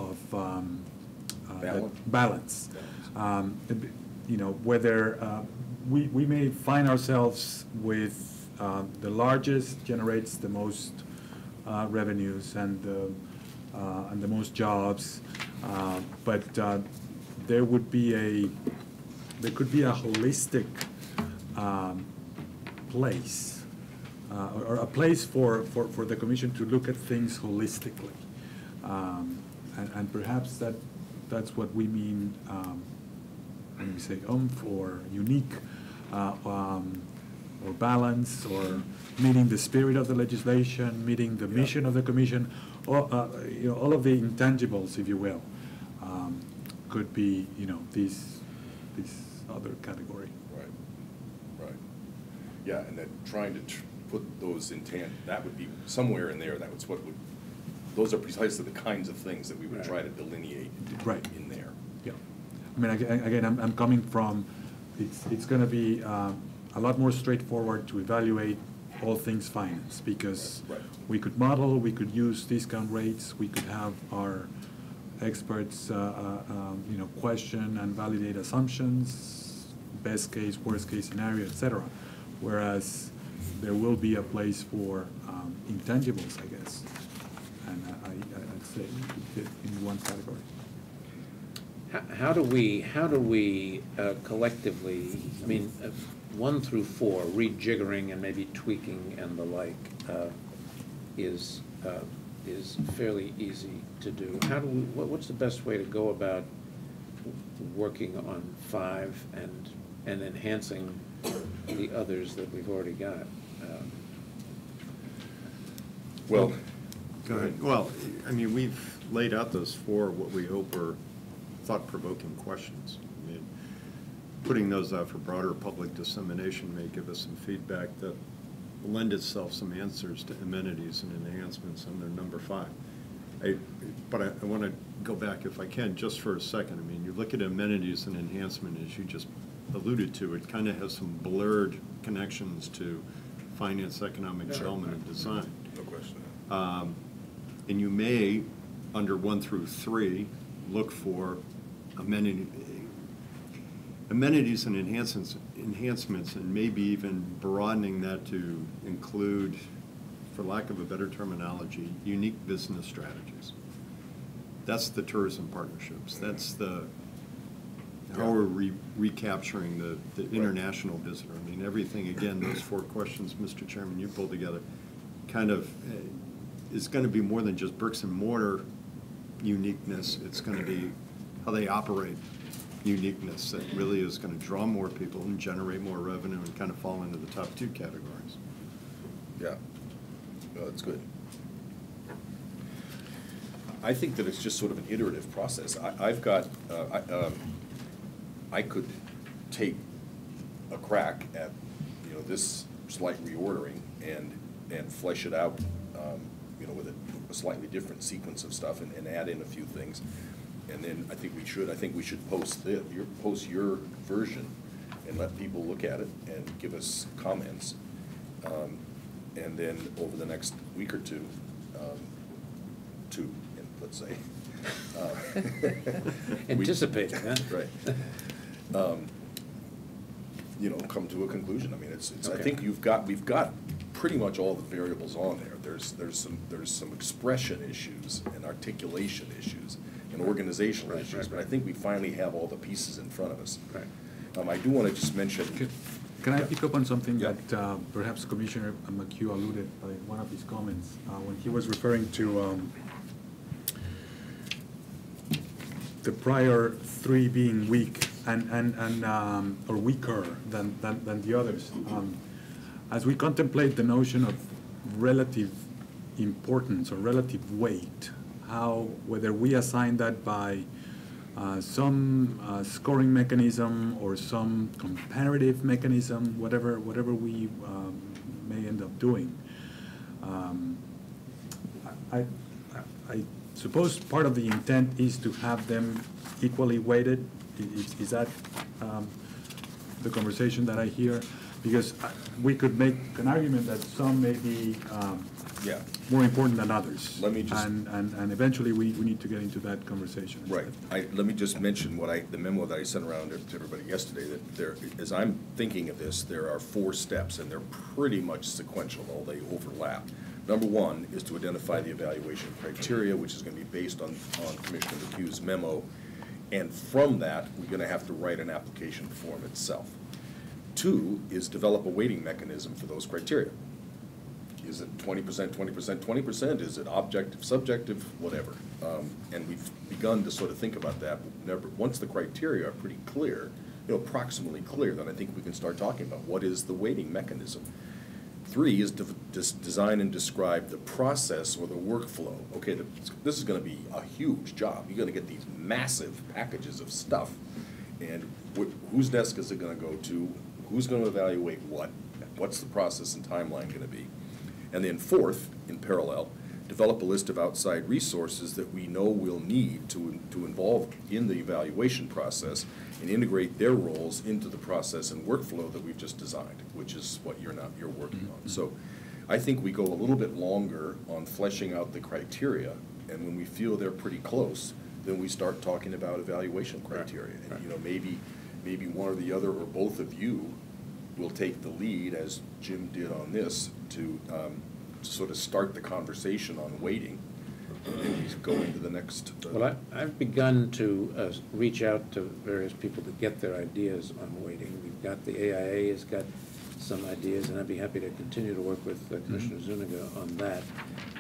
balance. Whether we may find ourselves with the largest generates the most revenues and the most jobs, but there could be a holistic place, or a place for the commission to look at things holistically, and perhaps that's what we mean when we say oomph or unique, or balance, or meeting the spirit of the legislation, meeting the mission of the commission, or all of the intangibles, if you will, could be this other category. Right. Yeah, and then trying to put those intent, that would be somewhere in there. Those are precisely the kinds of things that we would try to delineate in there. Yeah. I mean, again, I'm coming from, it's going to be a lot more straightforward to evaluate all things finance, because we could model, we could use discount rates, we could have our experts, question and validate assumptions, best case, worst case scenario, etc. Whereas there will be a place for intangibles, I guess, and I'd say fit in one category. How do we collectively, I mean, 1 through 4, rejiggering and maybe tweaking and the like, is fairly easy to do. What's the best way to go about working on 5 and enhancing the others that we've already got? Well, Go ahead. Well, I mean, we've laid out those 4, what we hope are thought-provoking questions. I mean, putting those out for broader public dissemination may give us some feedback that will lend itself some answers to amenities and enhancements under number 5. But I want to go back, if I can, just for a second. I mean, you look at amenities and enhancement, as you just alluded to, it kind of has some blurred connections to finance, economic development, and design. no question. And you may, under 1 through 3, look for amenities and enhancements, and maybe even broadening that to include, for lack of a better terminology, unique business strategies. That's the tourism partnerships. That's the, how we're recapturing the international visitor. I mean, everything, again, those 4 questions, Mr. Chairman, you pulled together, kind of is going to be more than just bricks and mortar uniqueness. It's going to be how they operate uniqueness that really is going to draw more people and generate more revenue and kind of fall into the top 2 categories. Yeah, no, that's good. I think that it's just sort of an iterative process. I've got, I could take a crack at, this slight reordering and flesh it out, with a slightly different sequence of stuff and add in a few things. And then I think we should post your version and let people look at it and give us comments. And then over the next week or two, let's say. Anticipating, huh? Right. Come to a conclusion. I mean, it's. Okay. I think we've got pretty much all the variables on there. There's some expression issues and articulation issues and organizational issues, but I think we finally have all the pieces in front of us. Right. I do want to just mention. Can I pick up on something Yeah. that perhaps Commissioner McHugh alluded by one of his comments when he was referring to the prior 3 being weak or weaker than the others. As we contemplate the notion of relative importance or relative weight, whether we assign that by some scoring mechanism or some comparative mechanism, whatever we may end up doing. I suppose part of the intent is to have them equally weighted. Is that the conversation that I hear? Because we could make an argument that some may be more important than others. Let me just and eventually we need to get into that conversation. Right. Let me just mention the memo that I sent around to everybody yesterday, that as I'm thinking of this, there are 4 steps, and they're pretty much sequential, although they overlap. Number 1 is to identify the evaluation criteria, which is going to be based on Commissioner McHugh's memo, and from that, we're going to have to write an application form itself. 2 is develop a weighting mechanism for those criteria. Is it 20%, 20%, 20%? Is it objective, subjective, whatever? And we've begun to sort of think about that. Once the criteria are pretty clear, approximately clear, then I think we can start talking about what is the weighting mechanism. 3 is to design and describe the process or the workflow. Okay, this is going to be a huge job. You're going to get these massive packages of stuff, and whose desk is it going to go to? Who's going to evaluate what? What's the process and timeline going to be? And then 4th, in parallel, develop a list of outside resources that we know we'll need to involve in the evaluation process and integrate their roles into the process and workflow that we've just designed, which is what you're working on. So I think we go a little bit longer on fleshing out the criteria, and when we feel they're pretty close, then we start talking about evaluation criteria. Right. And maybe one or the other or both of you will take the lead, as Jim did on this, to sort of start the conversation on weighting, and then we go into the next. Well, I've begun to reach out to various people to get their ideas on weighting. We've got the AIA has got some ideas, and I'd be happy to continue to work with Commissioner Zuniga on that.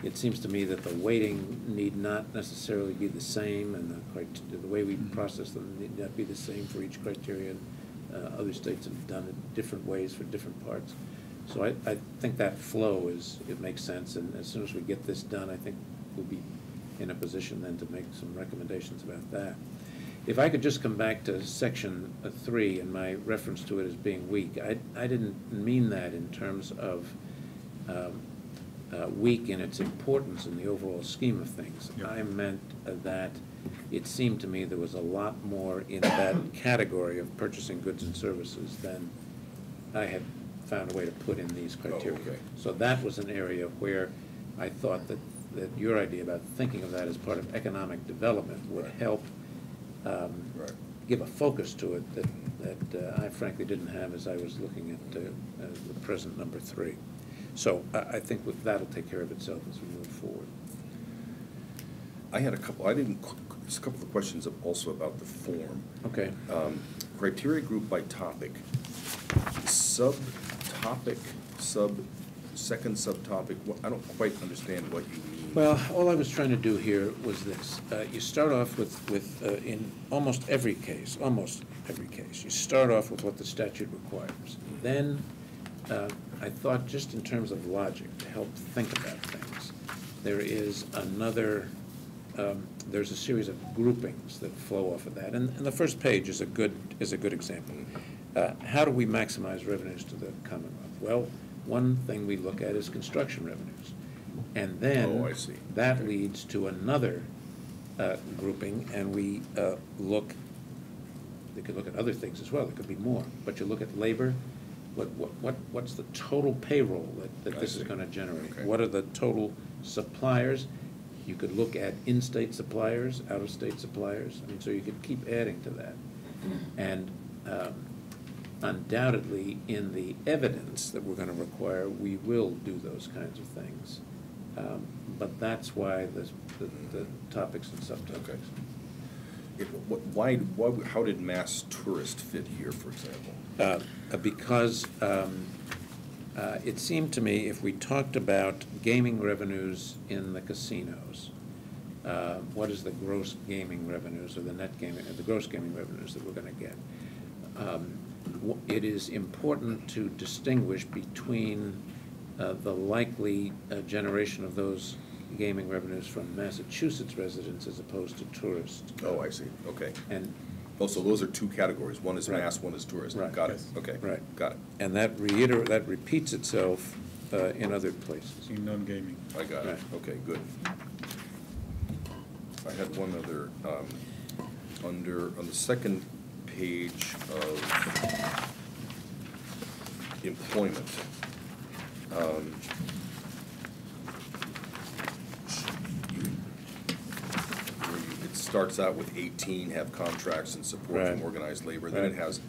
It seems to me that the weighting need not necessarily be the same, and the way we process them need not be the same for each criterion. Other states have done it different ways for different parts. So I think that flow it makes sense, and as soon as we get this done, I think we'll be in a position then to make some recommendations about that. If I could just come back to section 3 and my reference to it as being weak, I didn't mean that in terms of weak in its importance in the overall scheme of things. Yep. I meant that it seemed to me there was a lot more in that category of purchasing goods and services than I had found a way to put in these criteria. Oh, okay. So that was an area where I thought that your idea about thinking of that as part of economic development would help give a focus to it that I frankly didn't have as I was looking at the present number 3. So I think that'll take care of itself as we move forward. I had a couple, just a couple of questions also about the form. Okay. Criteria group by topic. Subtopic, second subtopic, I don't quite understand what you mean. Well, all I was trying to do here was this. You start off with in almost every case, you start off with what the statute requires. Then, I thought just in terms of logic, to help think about things, there is another, there's a series of groupings that flow off of that. And the first page is a good example. How do we maximize revenues to the Commonwealth? Well, one thing we look at is construction revenues. And then Oh, I see. that leads to another grouping, and we they could look at other things as well, there could be more, but you look at labor, what's the total payroll that this is going to generate? Okay. What are the total suppliers? You could look at in-state suppliers, out-of-state suppliers, I mean, so you could keep adding to that. And undoubtedly, in the evidence that we're going to require, we will do those kinds of things. But that's why the topics and subtopics. Okay. How did mass tourist fit here, for example? Because it seemed to me if we talked about gaming revenues in the casinos, what is the gross gaming revenues or the net gaming, the gross gaming revenues that we're going to get? It is important to distinguish between the likely generation of those gaming revenues from Massachusetts residents as opposed to tourists. Oh, I see, okay. And Oh, so those are two categories, one is Right. mass, one is tourist. Right. Got it, Yes. okay. Right. Got it. and that repeats itself in other places. In non-gaming. I got it, Right. okay, good. I had one other, on the second page of employment. It starts out with 18, have contracts and support Right. from organized labor. Then it Right. has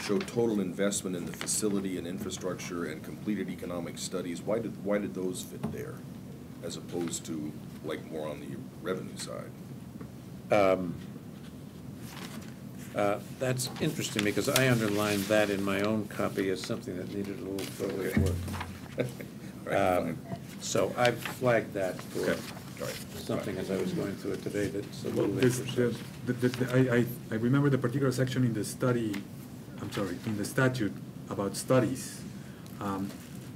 show total investment in the facility and infrastructure and completed economic studies. Why did those fit there, as opposed to like more on the revenue side? That's interesting because I underlined that in my own copy as something that needed a little further Okay. work. Right, fine. So I've flagged that for Okay, all right. something as I was going through it today that's a Well, little this- imprecise. I remember the particular section in the in the statute about studies,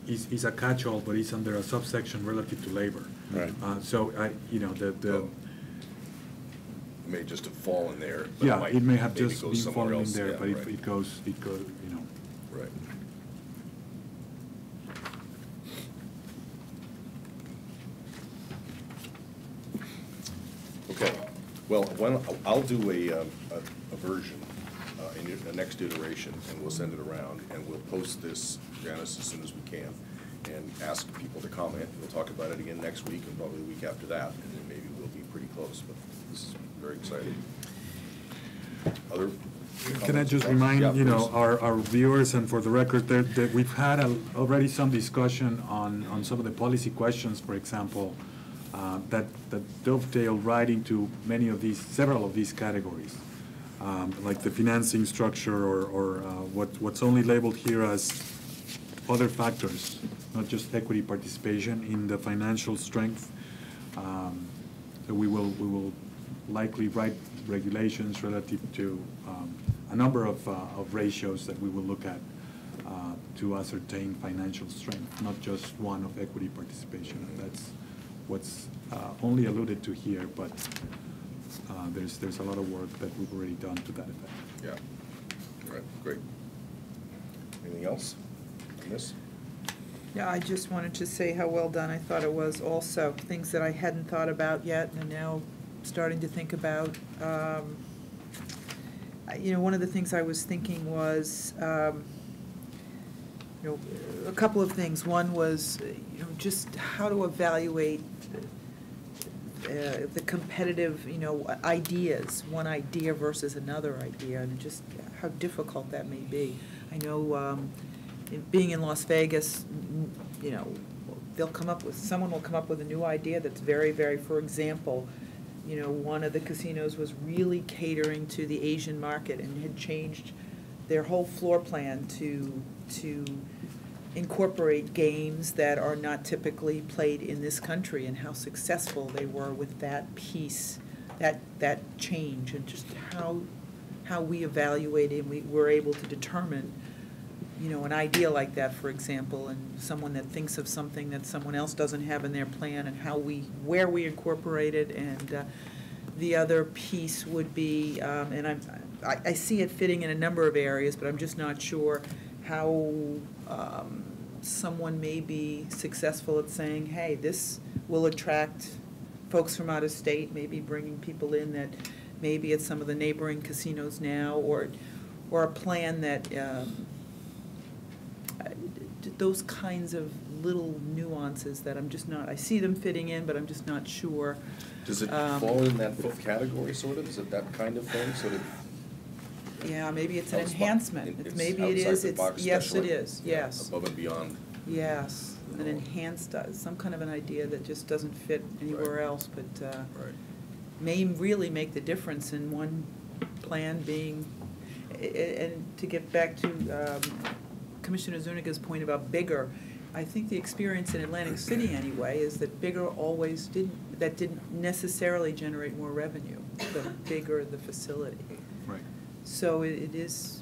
is a catch-all, but it's under a subsection relative to labor. Right. So Oh. It may just have fallen there. but yeah, it may have maybe just go been somewhere falling in else. there, Yeah, but right. it goes, Right. Okay, well, I'll do a version in the next iteration, and we'll send it around, and we'll post this, Janice, as soon as we can, and ask people to comment. We'll talk about it again next week, and probably the week after that, and then maybe we'll be pretty close, but this is very exciting. Other Can I just comments? remind, Yeah, please. our viewers, and for the record, that we've had already some discussion on some of the policy questions, for example, that dovetail right into several of these categories, like the financing structure or what's only labeled here as other factors, not just equity participation in the financial strength. So we will likely write regulations relative to a number of ratios that we will look at to ascertain financial strength, not just one of equity participation. That's what's only alluded to here, but there's a lot of work that we've already done to that effect. Yeah, all right, great. Anything else on this? Yeah, I just wanted to say how well done I thought it was also, things that I hadn't thought about yet and now starting to think about. One of the things I was thinking was, a couple of things. One was, just how to evaluate the competitive, ideas, one idea versus another idea, and just how difficult that may be. I know, being in Las Vegas, someone will come up with a new idea that's very, very, for example, you know, one of the casinos was really catering to the Asian market and had changed their whole floor plan to incorporate games that are not typically played in this country, and how successful they were with that piece, that change, and just how we evaluated and we were able to determine, you know, an idea like that, for example, and someone that thinks of something that someone else doesn't have in their plan, and where we incorporate it. And the other piece would be, and I see it fitting in a number of areas, but I'm just not sure how someone may be successful at saying, hey, this will attract folks from out of state, maybe bringing people in that maybe at some of the neighboring casinos now, or a plan that, those kinds of little nuances that I'm just not, I see them fitting in, but I'm just not sure. Does it fall in that fifth category, sort of? Is it that kind of thing, sort of? Yeah, maybe it's an Outside- enhancement. it's Maybe it outside is, the it's, box yes, special, it is, yeah, yes. above and beyond. Yes, an enhanced, some kind of an idea that just doesn't fit anywhere Right. else, but Right. may really make the difference in one plan being, and to get back to Commissioner Zuniga's point about bigger, I think the experience in Atlantic City anyway is that bigger always didn't necessarily generate more revenue, the bigger the facility. Right. So it is,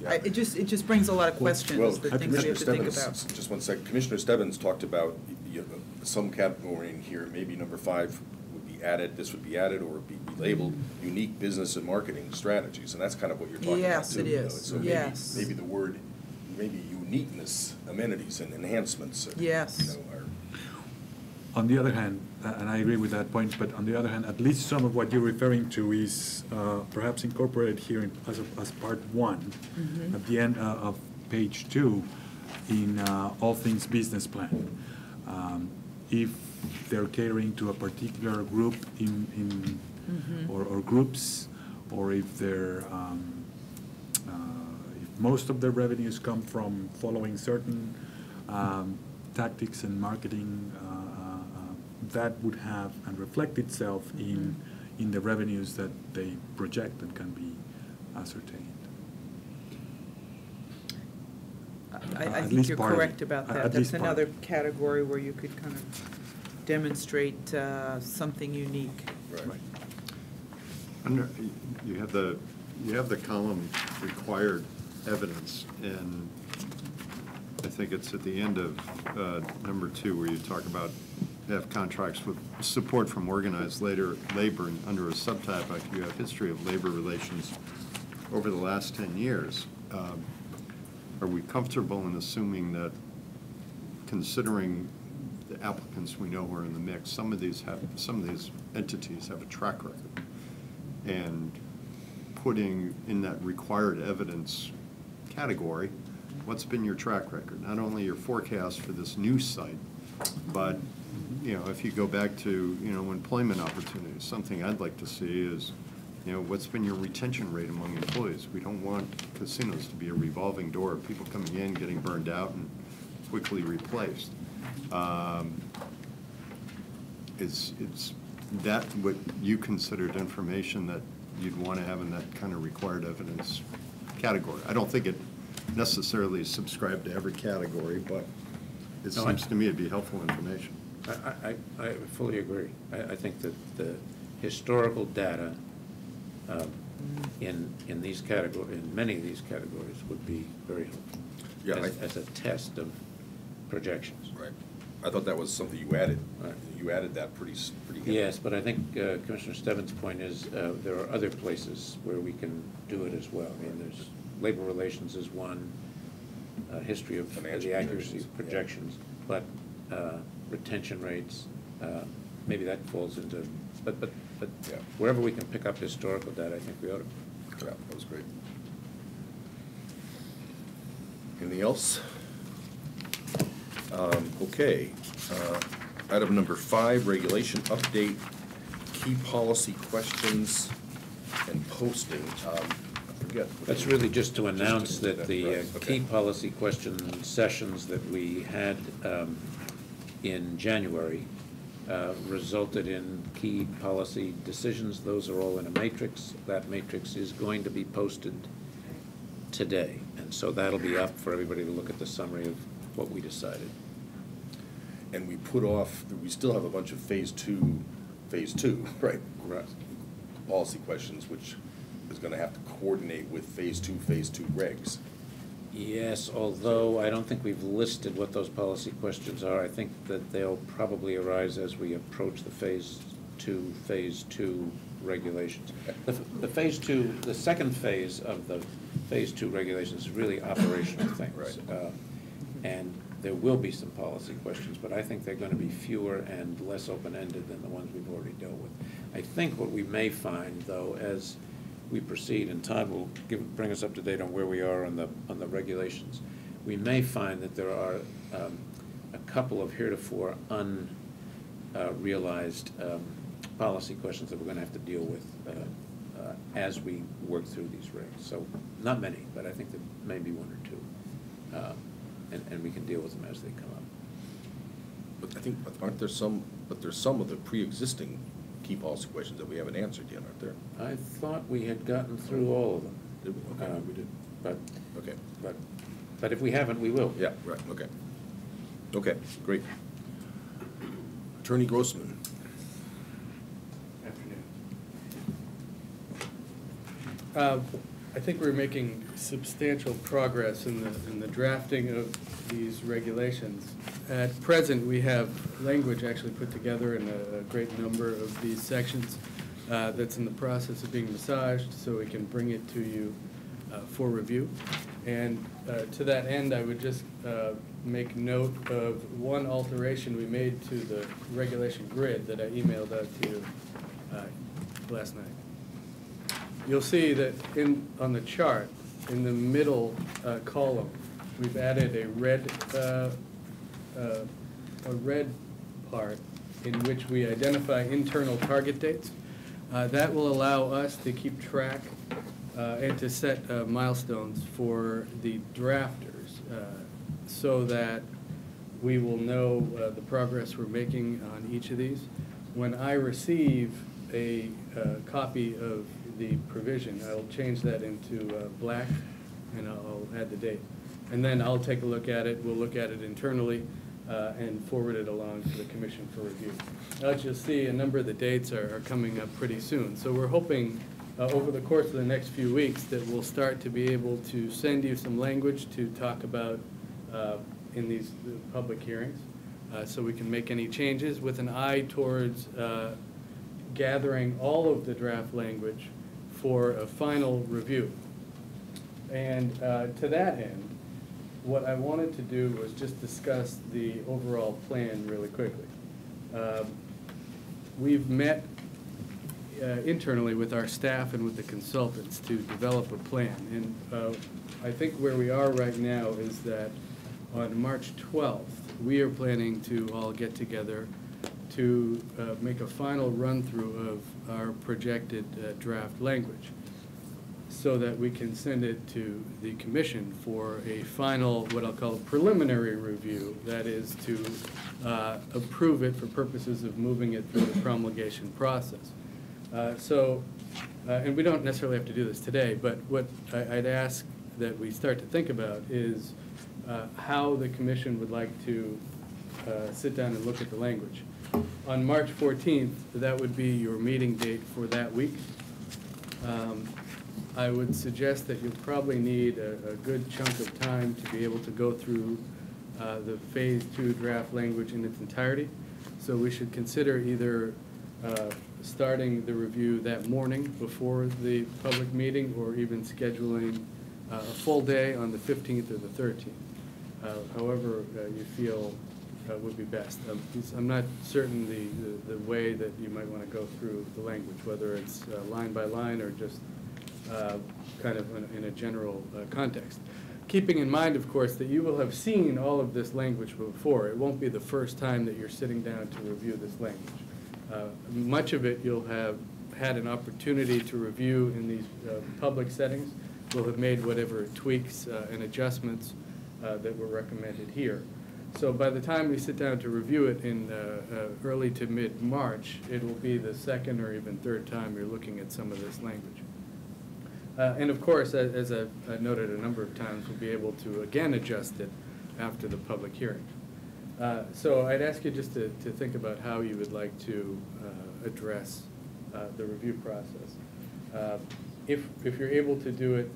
Yeah. it just brings a lot of questions, Well, the things we have to think Commissioner about. Stebbins, just one second, Commissioner Stebbins talked about some category in here, maybe number 5 would be added, this would be added, or be labeled unique business and marketing strategies, and that's kind of what you're talking about Yes, too. it you know, is. so maybe- Yes. Maybe the word, maybe uniqueness, amenities and enhancements. Yes. You know, are. On the other hand, and I agree with that point, but on the other hand, at least some of what you're referring to is perhaps incorporated here as part 1, at the end of page 2, in all things business plan. If they're catering to a particular group or groups, or if they're if most of their revenues come from following certain tactics and marketing, that would have and reflect itself in the revenues that they project and can be ascertained. I At think least you're part of it. correct about that. At That's least part of another it. category where you could kind of demonstrate something unique. Right. Under, you have the column required evidence, and I think it's at the end of number 2 where you talk about have contracts with support from organized labor, and under a subtopic you have history of labor relations over the last 10 years. Are we comfortable in assuming that, considering the applicants we know are in the mix, some of these entities have a track record, and putting in that required evidence category, what's been your track record? Not only your forecast for this new site, but, you know, if you go back to, you know, employment opportunities, something I'd like to see is, you know, what's been your retention rate among employees? We don't want casinos to be a revolving door of people coming in, getting burned out, and quickly replaced. Is that what you considered information that you'd want to have in that kind of required evidence category? I don't think it necessarily is subscribed to every category, but it No, seems to me it'd be helpful information. I fully agree. I think that the historical data in these categories, in many of these categories, would be very helpful. Yeah, as a test of projections. Right. I thought that was something you added. Right. You added that pretty heavily. Yes, but I think Commissioner Stebbins' point is there are other places where we can do it as well. I mean, there's labor relations is one, history of Financial the accuracy projections, of projections, but retention rates, maybe that falls into, but Yeah. wherever we can pick up historical data, I think we ought to. Yeah, that was great. Anything else? Okay. Item number 5, regulation update, key policy questions and posting. I forget. That's really just to announce that the Right, okay. key policy question sessions that we had in January resulted in key policy decisions. Those are all in a matrix. That matrix is going to be posted today. And so that'll be up for everybody to look at the summary of what we decided. And we put off, we still have a bunch of phase two, right? Policy questions, which is gonna have to coordinate with phase two regs. Yes, although I don't think we've listed what those policy questions are. I think that they'll probably arise as we approach the phase two regulations. The second phase of the phase two regulations is really operational things. Right. And there will be some policy questions, but I think they're going to be fewer and less open-ended than the ones we've already dealt with. I think what we may find, though, as we proceed, and Todd will bring us up to date on where we are on the regulations, we may find that there are a couple of heretofore unrealized policy questions that we're going to have to deal with as we work through these regs. So not many, but I think there may be one or two. And we can deal with them as they come up. But I think, there's some of the pre-existing key policy questions that we haven't answered yet, aren't there? I thought we had gotten through all of them. Did we? Okay, we did. But, Okay. but if we haven't, we will. Yeah, right, okay. Okay, great. Attorney Grossman. I think we're making substantial progress in the drafting of these regulations. At present, we have language actually put together in a great number of these sections that's in the process of being massaged, so we can bring it to you for review. And to that end, I would just make note of one alteration we made to the regulation grid that I emailed out to you last night. You'll see that on the chart, in the middle column, we've added a red part in which we identify internal target dates. That will allow us to keep track and to set milestones for the drafters so that we will know the progress we're making on each of these. When I receive a copy of the provision, I'll change that into black, and I'll add the date. And then I'll take a look at it, we'll look at it internally, and forward it along to the commission for review. As you'll see, a number of the dates are coming up pretty soon. So we're hoping over the course of the next few weeks that we'll start to be able to send you some language to talk about in these public hearings, so we can make any changes with an eye towards gathering all of the draft language for a final review. And to that end, what I wanted to do was just discuss the overall plan really quickly. We've met internally with our staff and with the consultants to develop a plan. And I think where we are right now is that on March 12th, we are planning to all get together to make a final run-through of our projected draft language so that we can send it to the commission for a final, what I'll call a preliminary review, that is to approve it for purposes of moving it through the promulgation process. And we don't necessarily have to do this today, but what I'd ask that we start to think about is how the commission would like to sit down and look at the language. On March 14th, that would be your meeting date for that week. I would suggest that you'll probably need a good chunk of time to be able to go through the Phase 2 draft language in its entirety. So we should consider either starting the review that morning before the public meeting, or even scheduling a full day on the 15th or the 13th. However you feel would be best. I'm not certain the way that you might want to go through the language, whether it's line by line or just kind of in a general context. Keeping in mind, of course, that you will have seen all of this language before. It won't be the first time that you're sitting down to review this language. Much of it you'll have had an opportunity to review in these public settings. We'll have made whatever tweaks and adjustments that were recommended here. So by the time we sit down to review it in early to mid-March, it will be the second or even third time you're looking at some of this language. And of course, as I've noted a number of times, we'll be able to again adjust it after the public hearing. So I'd ask you just to think about how you would like to address the review process. If you're able to do it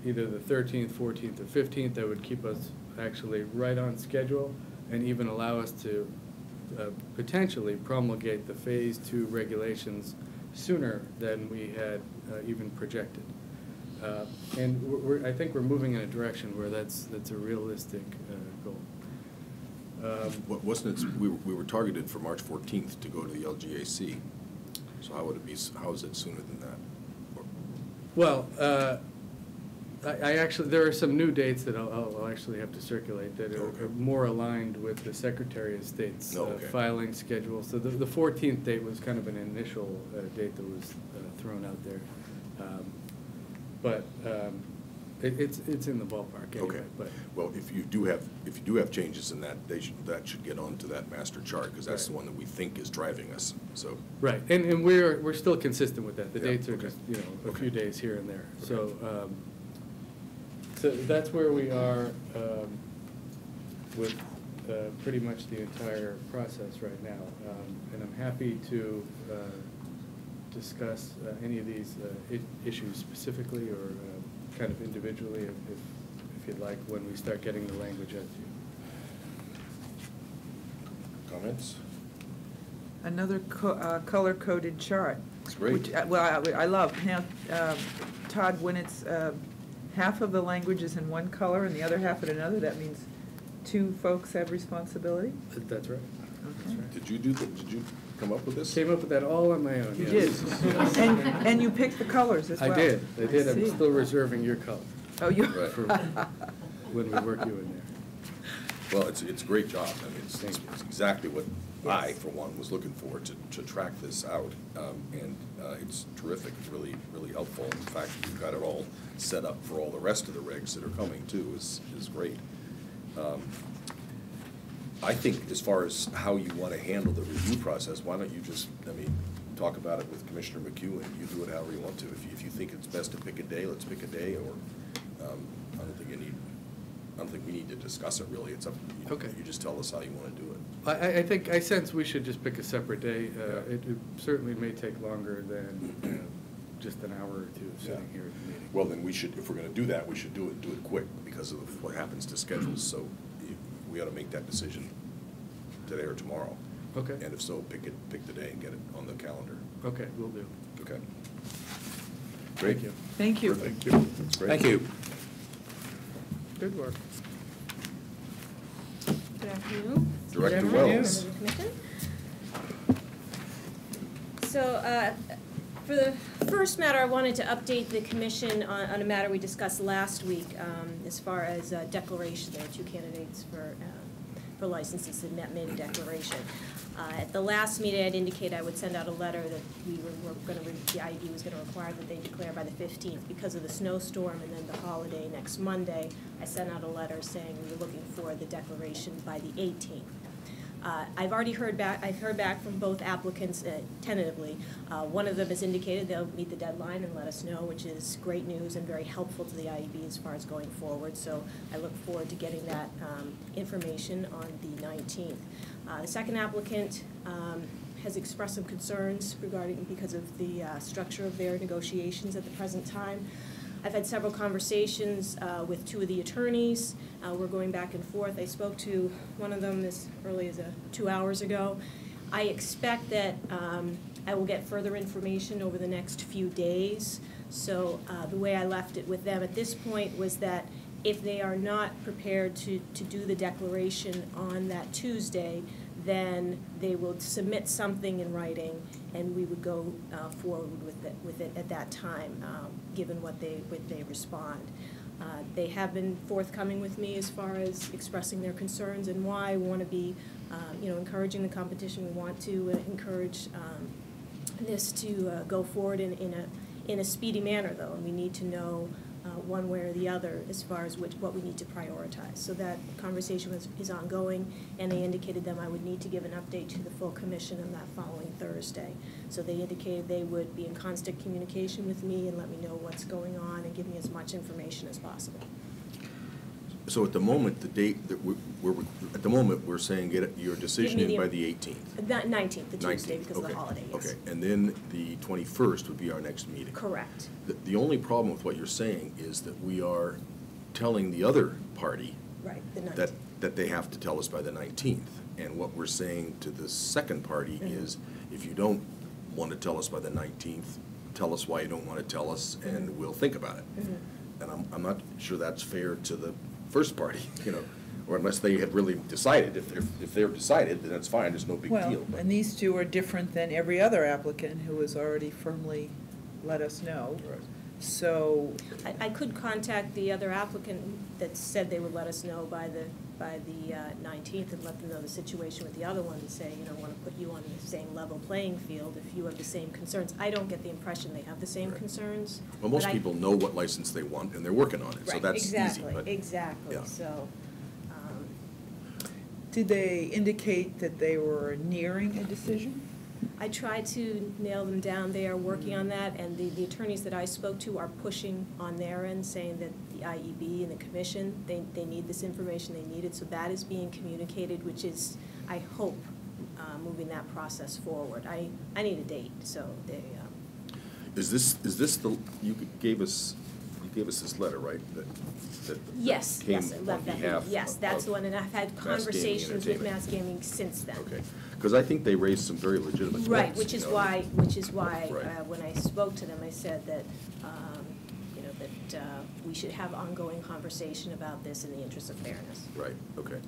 either the 13th, 14th, or 15th, that would keep us actually right on schedule and even allow us to potentially promulgate the Phase 2 regulations sooner than we had even projected. And I think we're moving in a direction where that's a realistic goal. Wasn't it, we were targeted for March 14th to go to the LGAC, so how would it be, how is it sooner than that? Well, I actually, there are some new dates that I'll actually have to circulate that are more aligned with the Secretary of State's filing schedule. So the 14th date was kind of an initial date that was thrown out there. But it's in the ballpark anyway. Okay. But Well, if you do have changes in that, that should get onto that master chart, because that's the one that we think is driving us, so. right, and we're still consistent with that. The Yeah, dates are okay. just, you know, a few days here and there. Okay. So that's where we are with pretty much the entire process right now. And I'm happy to discuss any of these issues specifically or kind of individually if you'd like when we start getting the language out to you. Comments? Another color-coded chart. It's great. Which, well, I love. Now, Todd, when it's half of the language is in one color and the other half in another, that means two folks have responsibility? That's right. Okay. Did you come up with this? Came up with that all on my own. You yes. did. And you picked the colors as well. I did. I'm see. still reserving your color Oh, you. Right. for when we work you in there. Well, it's a great job. I mean, it's exactly what I, for one, was looking for, to track this out. And it's terrific, it's really, really helpful. In fact, you've got it all set up for all the rest of the regs that are coming too, is great. I think as far as how you want to handle the review process, why don't you just, talk about it with Commissioner McHugh, and you do it however you want to. If you think it's best to pick a day, let's pick a day, or I don't think we need to discuss it really. It's up, Okay. You just tell us how you want to do it. I sense we should just pick a separate day. It certainly may take longer than just an hour or two of sitting here at the meeting. Well, then we should, if we're going to do that, we should do it quick because of what happens to schedules. So we ought to make that decision today or tomorrow. Okay. And if so, pick the day and get it on the calendar. Okay, will do. Okay. Great. Thank you. Thank you. Thank you. That's great. Thank you. Good work. Good afternoon. Director Good Wells. afternoon, Commission. So, for the first matter, I wanted to update the commission on a matter we discussed last week, as far as declaration. There are two candidates for licenses that made a declaration. At the last meeting, I'd indicated I would send out a letter that the IED was going to require that they declare by the 15th. Because of the snowstorm and then the holiday next Monday, I sent out a letter saying we were looking for the declaration by the 18th. I've heard back from both applicants tentatively. One of them has indicated they'll meet the deadline and let us know, which is great news and very helpful to the IEB as far as going forward. So I look forward to getting that information on the 19th. The second applicant has expressed some concerns because of the structure of their negotiations at the present time. I've had several conversations with two of the attorneys. We're going back and forth. I spoke to one of them as early as 2 hours ago. I expect that I will get further information over the next few days. So the way I left it with them at this point was that if they are not prepared to do the declaration on that Tuesday, then they will submit something in writing, and we would go forward with it at that time, given what they respond. They have been forthcoming with me as far as expressing their concerns and why. We want to be, encouraging the competition. We want to encourage this to go forward in a speedy manner, though, and we need to know one way or the other as far as what we need to prioritize. So that conversation is ongoing, and they indicated that I would need to give an update to the full commission on that following Thursday. So they indicated they would be in constant communication with me and let me know what's going on and give me as much information as possible. So at the moment, the date that at the moment, we're saying get your decision in by the 18th. That 19th, the Tuesday, 19th, because of the okay, holiday, yes. Okay, and then the 21st would be our next meeting. Correct. The only problem with what you're saying is that we are telling the other party Right, the 19th. that they have to tell us by the 19th. And what we're saying to the second party is, if you don't want to tell us by the 19th, tell us why you don't want to tell us, and we'll think about it. And I'm not sure that's fair to the first party, you know, or unless they have really decided. If they're decided, then that's fine, there's no big Well, deal. But- and these two are different than every other applicant who has already firmly let us know. Right. So, I could contact the other applicant that said they would let us know by the 19th and let them know the situation with the other one and say, you know, want to put you on the same level playing field if you have the same concerns. I don't get the impression they have the same Right. concerns. Well, most but people know what license they want, and they're working on it, so Right, that's easy. exactly, But exactly, yeah. so. did they indicate that they were nearing a decision? I tried to nail them down. They are working on that, and the attorneys that I spoke to are pushing on their end, saying that the IEB and the commission, they need this information, they need it, so that is being communicated, which is, I hope, moving that process forward. I need a date, so they. Is this the, you gave us this letter, right? That Yes, came yes, I on left that. behalf Yes, that's of the one, and I've had Mass Gaming conversations with Entertainment. Mass Gaming since then. Okay, because I think they raised some very legitimate points. Right, which you is know. why, Right. when I spoke to them, I said that, you know, that we should have ongoing conversation about this in the interest of fairness. Right, okay.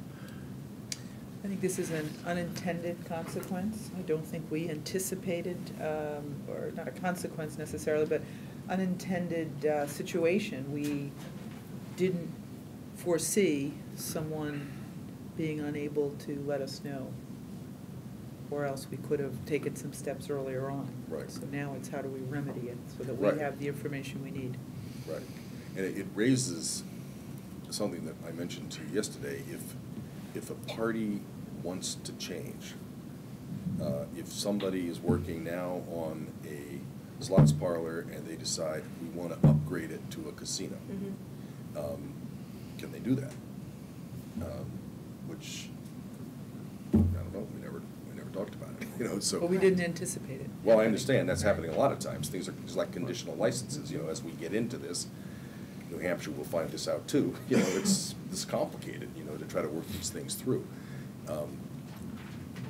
I think this is an unintended consequence. I don't think we anticipated, or not a consequence necessarily, but unintended situation. We didn't foresee someone being unable to let us know, or else we could have taken some steps earlier on. Right. So now it's how do we remedy it so that Right. we have the information we need. Right. And it raises something that I mentioned to you yesterday. If a party wants to change, if somebody is working now on a slots parlor and they decide we want to upgrade it to a casino, can they do that? Which, I don't know, we never talked about it, you know, so. But we didn't anticipate it. Well, I understand, that's happening a lot of times, things are, it's like conditional licenses, you know, as we get into this, New Hampshire will find this out too, you know, it's complicated, you know, to try to work these things through.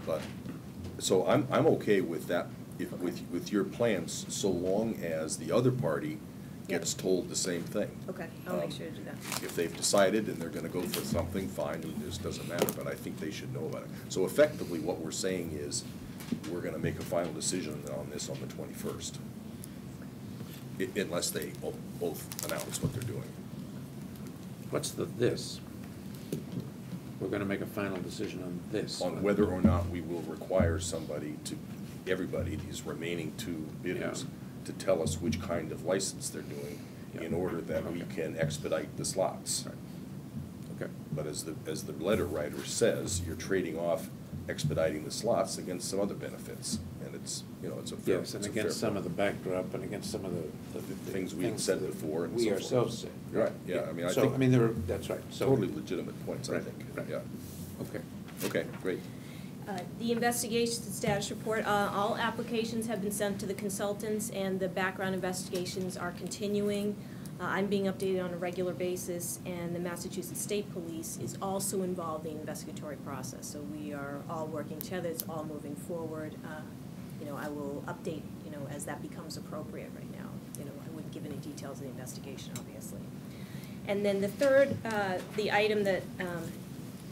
But, so I'm okay with that, with your plans, so long as the other party gets told the same thing. Okay, I'll make sure to do that. If they've decided and they're gonna go for something, fine, it just doesn't matter, but I think they should know about it. So effectively, what we're saying is, we're gonna make a final decision on this on the 21st. Unless they both announce what they're doing. What's the this? We're gonna make a final decision on this. On whether or not we will require somebody to, everybody, these remaining two bidders, Yeah. to tell us which kind of license they're doing, in Yeah. order that we Okay. can expedite the slots. Right. Okay. But as the letter writer says, you're trading off expediting the slots against some other benefits, and it's, you know, it's a fair. Yes, and it's a fair against some of point. the backdrop and against some of the Things we had said that before and we so forth. ourselves said. Right, yeah, I mean, I So, think. I mean, there are, that's right. So- Totally legitimate points, I Right, think, right. yeah. Okay. Okay, great. The investigation status report, all applications have been sent to the consultants, and the background investigations are continuing. I'm being updated on a regular basis, and the Massachusetts State Police is also involved in the investigatory process. So we are all working together, it's all moving forward. You know, I will update, you know, as that becomes appropriate right now. You know, I wouldn't give any details of the investigation, obviously. And then the third, the item that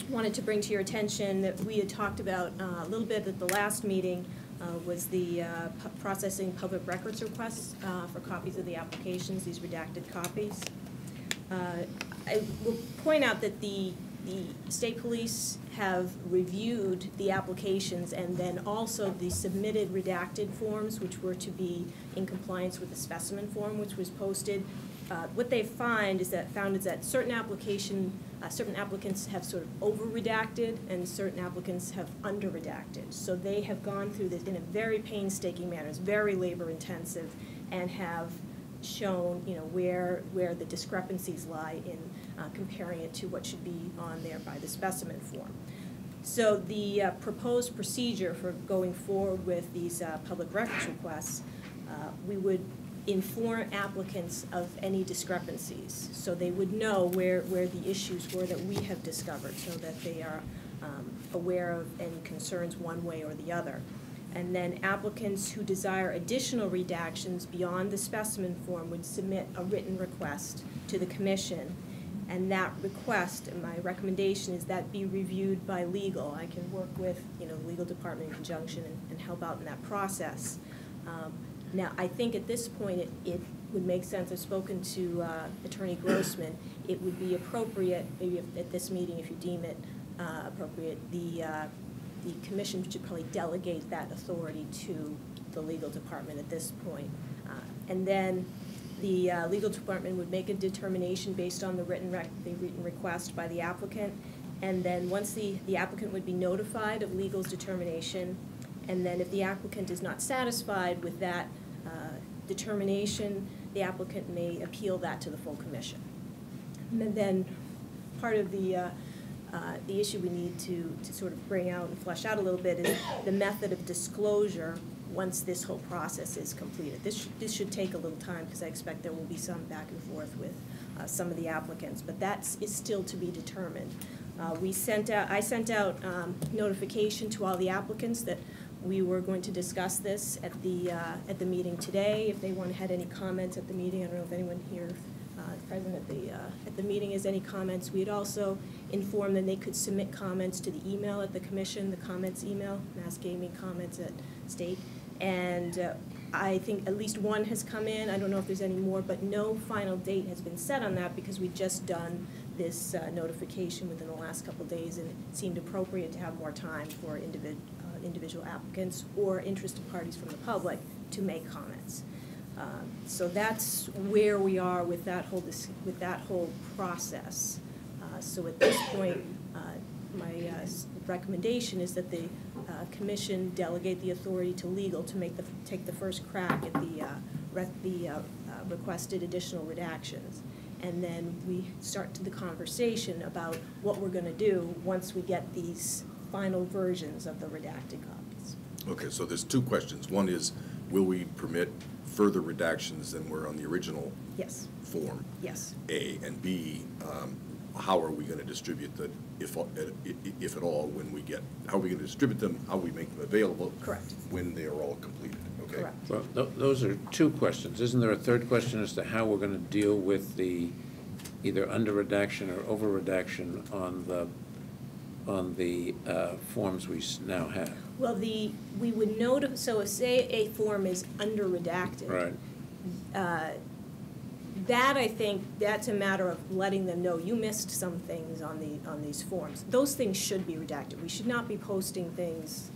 wanted to bring to your attention that we had talked about a little bit at the last meeting was the processing public records requests for copies of the applications, these redacted copies. I will point out that the The state police have reviewed the applications and then also the submitted redacted forms, which were to be in compliance with the specimen form, which was posted. What they found is that certain applicants have sort of over-redacted and certain applicants have under-redacted. So they have gone through this in a very painstaking manner. It's very labor-intensive, and have shown, you know, where the discrepancies lie in comparing it to what should be on there by the specimen form. So the proposed procedure for going forward with these public records requests, we would inform applicants of any discrepancies, so they would know where the issues were that we have discovered, so that they are aware of any concerns one way or the other. And then applicants who desire additional redactions beyond the specimen form would submit a written request to the commission. And that request, and my recommendation is that be reviewed by legal. I can work with, you know, the legal department in conjunction and help out in that process. Now, I think at this point it would make sense. I've spoken to Attorney Grossman. It would be appropriate, maybe at this meeting, if you deem it appropriate, the commission should probably delegate that authority to the legal department at this point. And then the legal department would make a determination based on the written request by the applicant. And then once the applicant would be notified of legal's determination, and then if the applicant is not satisfied with that determination, the applicant may appeal that to the full commission. And then part of the issue we need to sort of bring out and flesh out a little bit is the method of disclosure once this whole process is completed. This should take a little time, because I expect there will be some back and forth with some of the applicants, but that is still to be determined. I sent out notification to all the applicants that we were going to discuss this at the meeting today. If they had any comments at the meeting, I don't know if anyone here present at the meeting has any comments. We had also informed them they could submit comments to the email at the commission, the comments email, Mass Gaming Comments at State. And I think at least one has come in. I don't know if there's any more, but no final date has been set on that, because we've just done this notification within the last couple of days, and it seemed appropriate to have more time for individual applicants or interested parties from the public to make comments. So that's where we are with that whole process. So at this point, my recommendation is that the commission delegate the authority to legal to take the first crack at the requested additional redactions, and then we start the conversation about what we're going to do once we get these final versions of the redacted copies. Okay, so there's two questions. One is, will we permit further redactions than were on the original Yes. form? Yes. A, and B, how are we going to distribute the, if at all, how are we going to distribute them, how we make them available? Correct. When they are all completed, okay? Correct. Well, those are two questions. Isn't there a third question as to how we're going to deal with the either under redaction or over redaction on the forms we now have? Well, we would note, so if, say, a form is under redacted. Right. That, I think, that's a matter of letting them know you missed some things on these forms. Those things should be redacted. We should not be posting things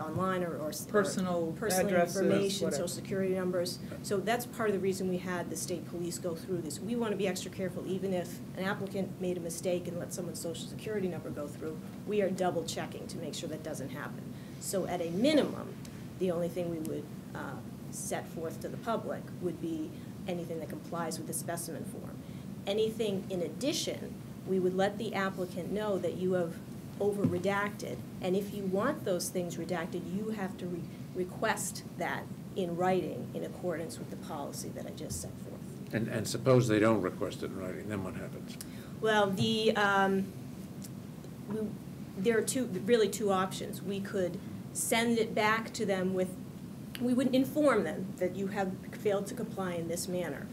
online or Personal addresses, information, whatever. social security numbers. So that's part of the reason we had the state police go through this. We want to be extra careful. Even if an applicant made a mistake and let someone's social security number go through, we are double checking to make sure that doesn't happen. So at a minimum, the only thing we would set forth to the public would be anything that complies with the specimen form. Anything in addition, we would let the applicant know that you have over-redacted, and if you want those things redacted, you have to request that in writing in accordance with the policy that I just set forth. And suppose they don't request it in writing, then what happens? Well, there are really two options. We could send it back to them we would inform them that you have failed to comply in this manner.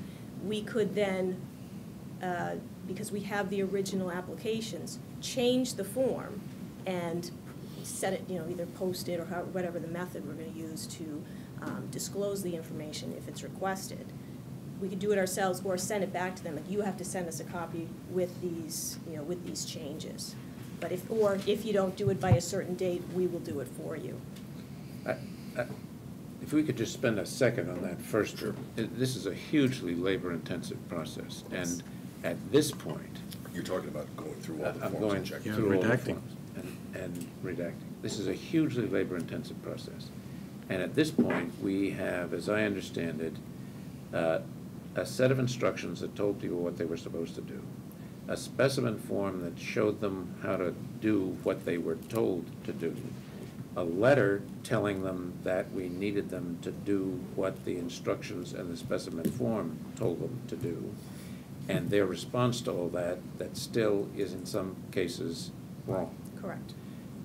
We could then, because we have the original applications, change the form and set it, either post it or whatever the method we're going to use to disclose the information if it's requested. we could do it ourselves or send it back to them, like, you have to send us a copy with these, with these changes. But if you don't do it by a certain date, we will do it for you. If we could just spend a second on that first. This is a hugely labor-intensive process, and at this point, You're talking about going through all the I'm forms going and checking. Yeah, through all the redacting. forms and redacting. This is a hugely labor-intensive process. And at this point, we have, as I understand it, a set of instructions that told people what they were supposed to do, a specimen form that showed them how to do what they were told to do, a letter telling them that we needed them to do what the instructions and the specimen form told them to do, and their response to all that still is in some cases wrong. Correct.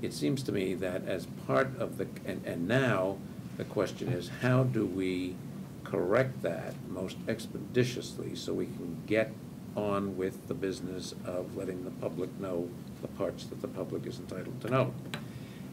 It seems to me that as part of the, and now the question is, how do we correct that most expeditiously so we can get on with the business of letting the public know the parts that the public is entitled to know?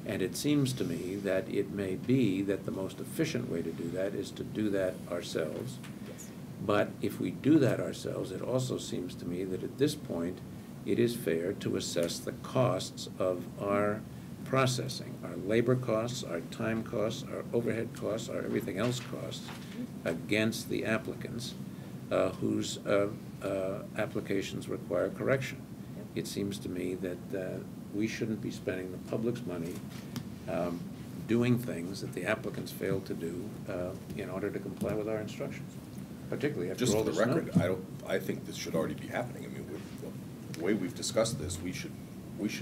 And it seems to me that it may be that the most efficient way to do that is to do that ourselves. Yes. But if we do that ourselves, it also seems to me that at this point, it is fair to assess the costs of our processing, our labor costs, our time costs, our overhead costs, our everything else costs, against the applicants whose applications require correction. It seems to me that we shouldn't be spending the public's money doing things that the applicants failed to do in order to comply with our instructions, particularly after Just all for the this record, notice. I think this should already be happening. I mean, with the way we've discussed this, we should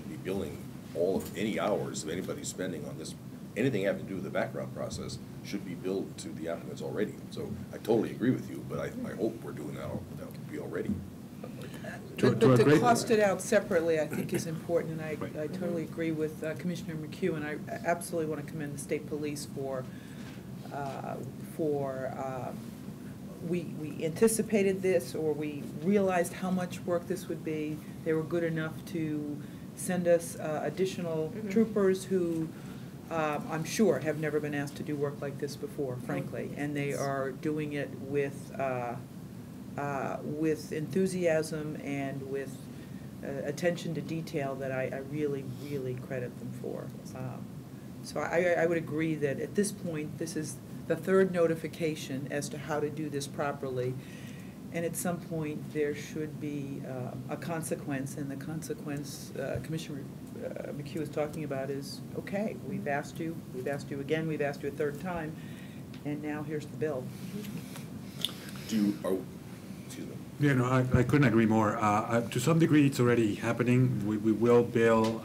be billing all of any hours of anybody spending on this. Anything having to do with the background process should be billed to the applicants already. So I totally agree with you, but I hope we're doing that already. To But a to great- cost it out separately, I think, is important, and I totally agree with Commissioner McHugh, and I absolutely want to commend the state police for we anticipated this, or we realized how much work this would be. They were good enough to send us additional troopers who, I'm sure, have never been asked to do work like this before, frankly, and they are doing it with enthusiasm and with attention to detail that I really, really credit them for. So I would agree that at this point, this is the third notification as to how to do this properly. And at some point, there should be a consequence, and the consequence Commissioner McHugh is talking about is, okay, we've asked you again, we've asked you a third time, and now here's the bill. Excuse me. Yeah, no, I couldn't agree more. To some degree, it's already happening. We will bill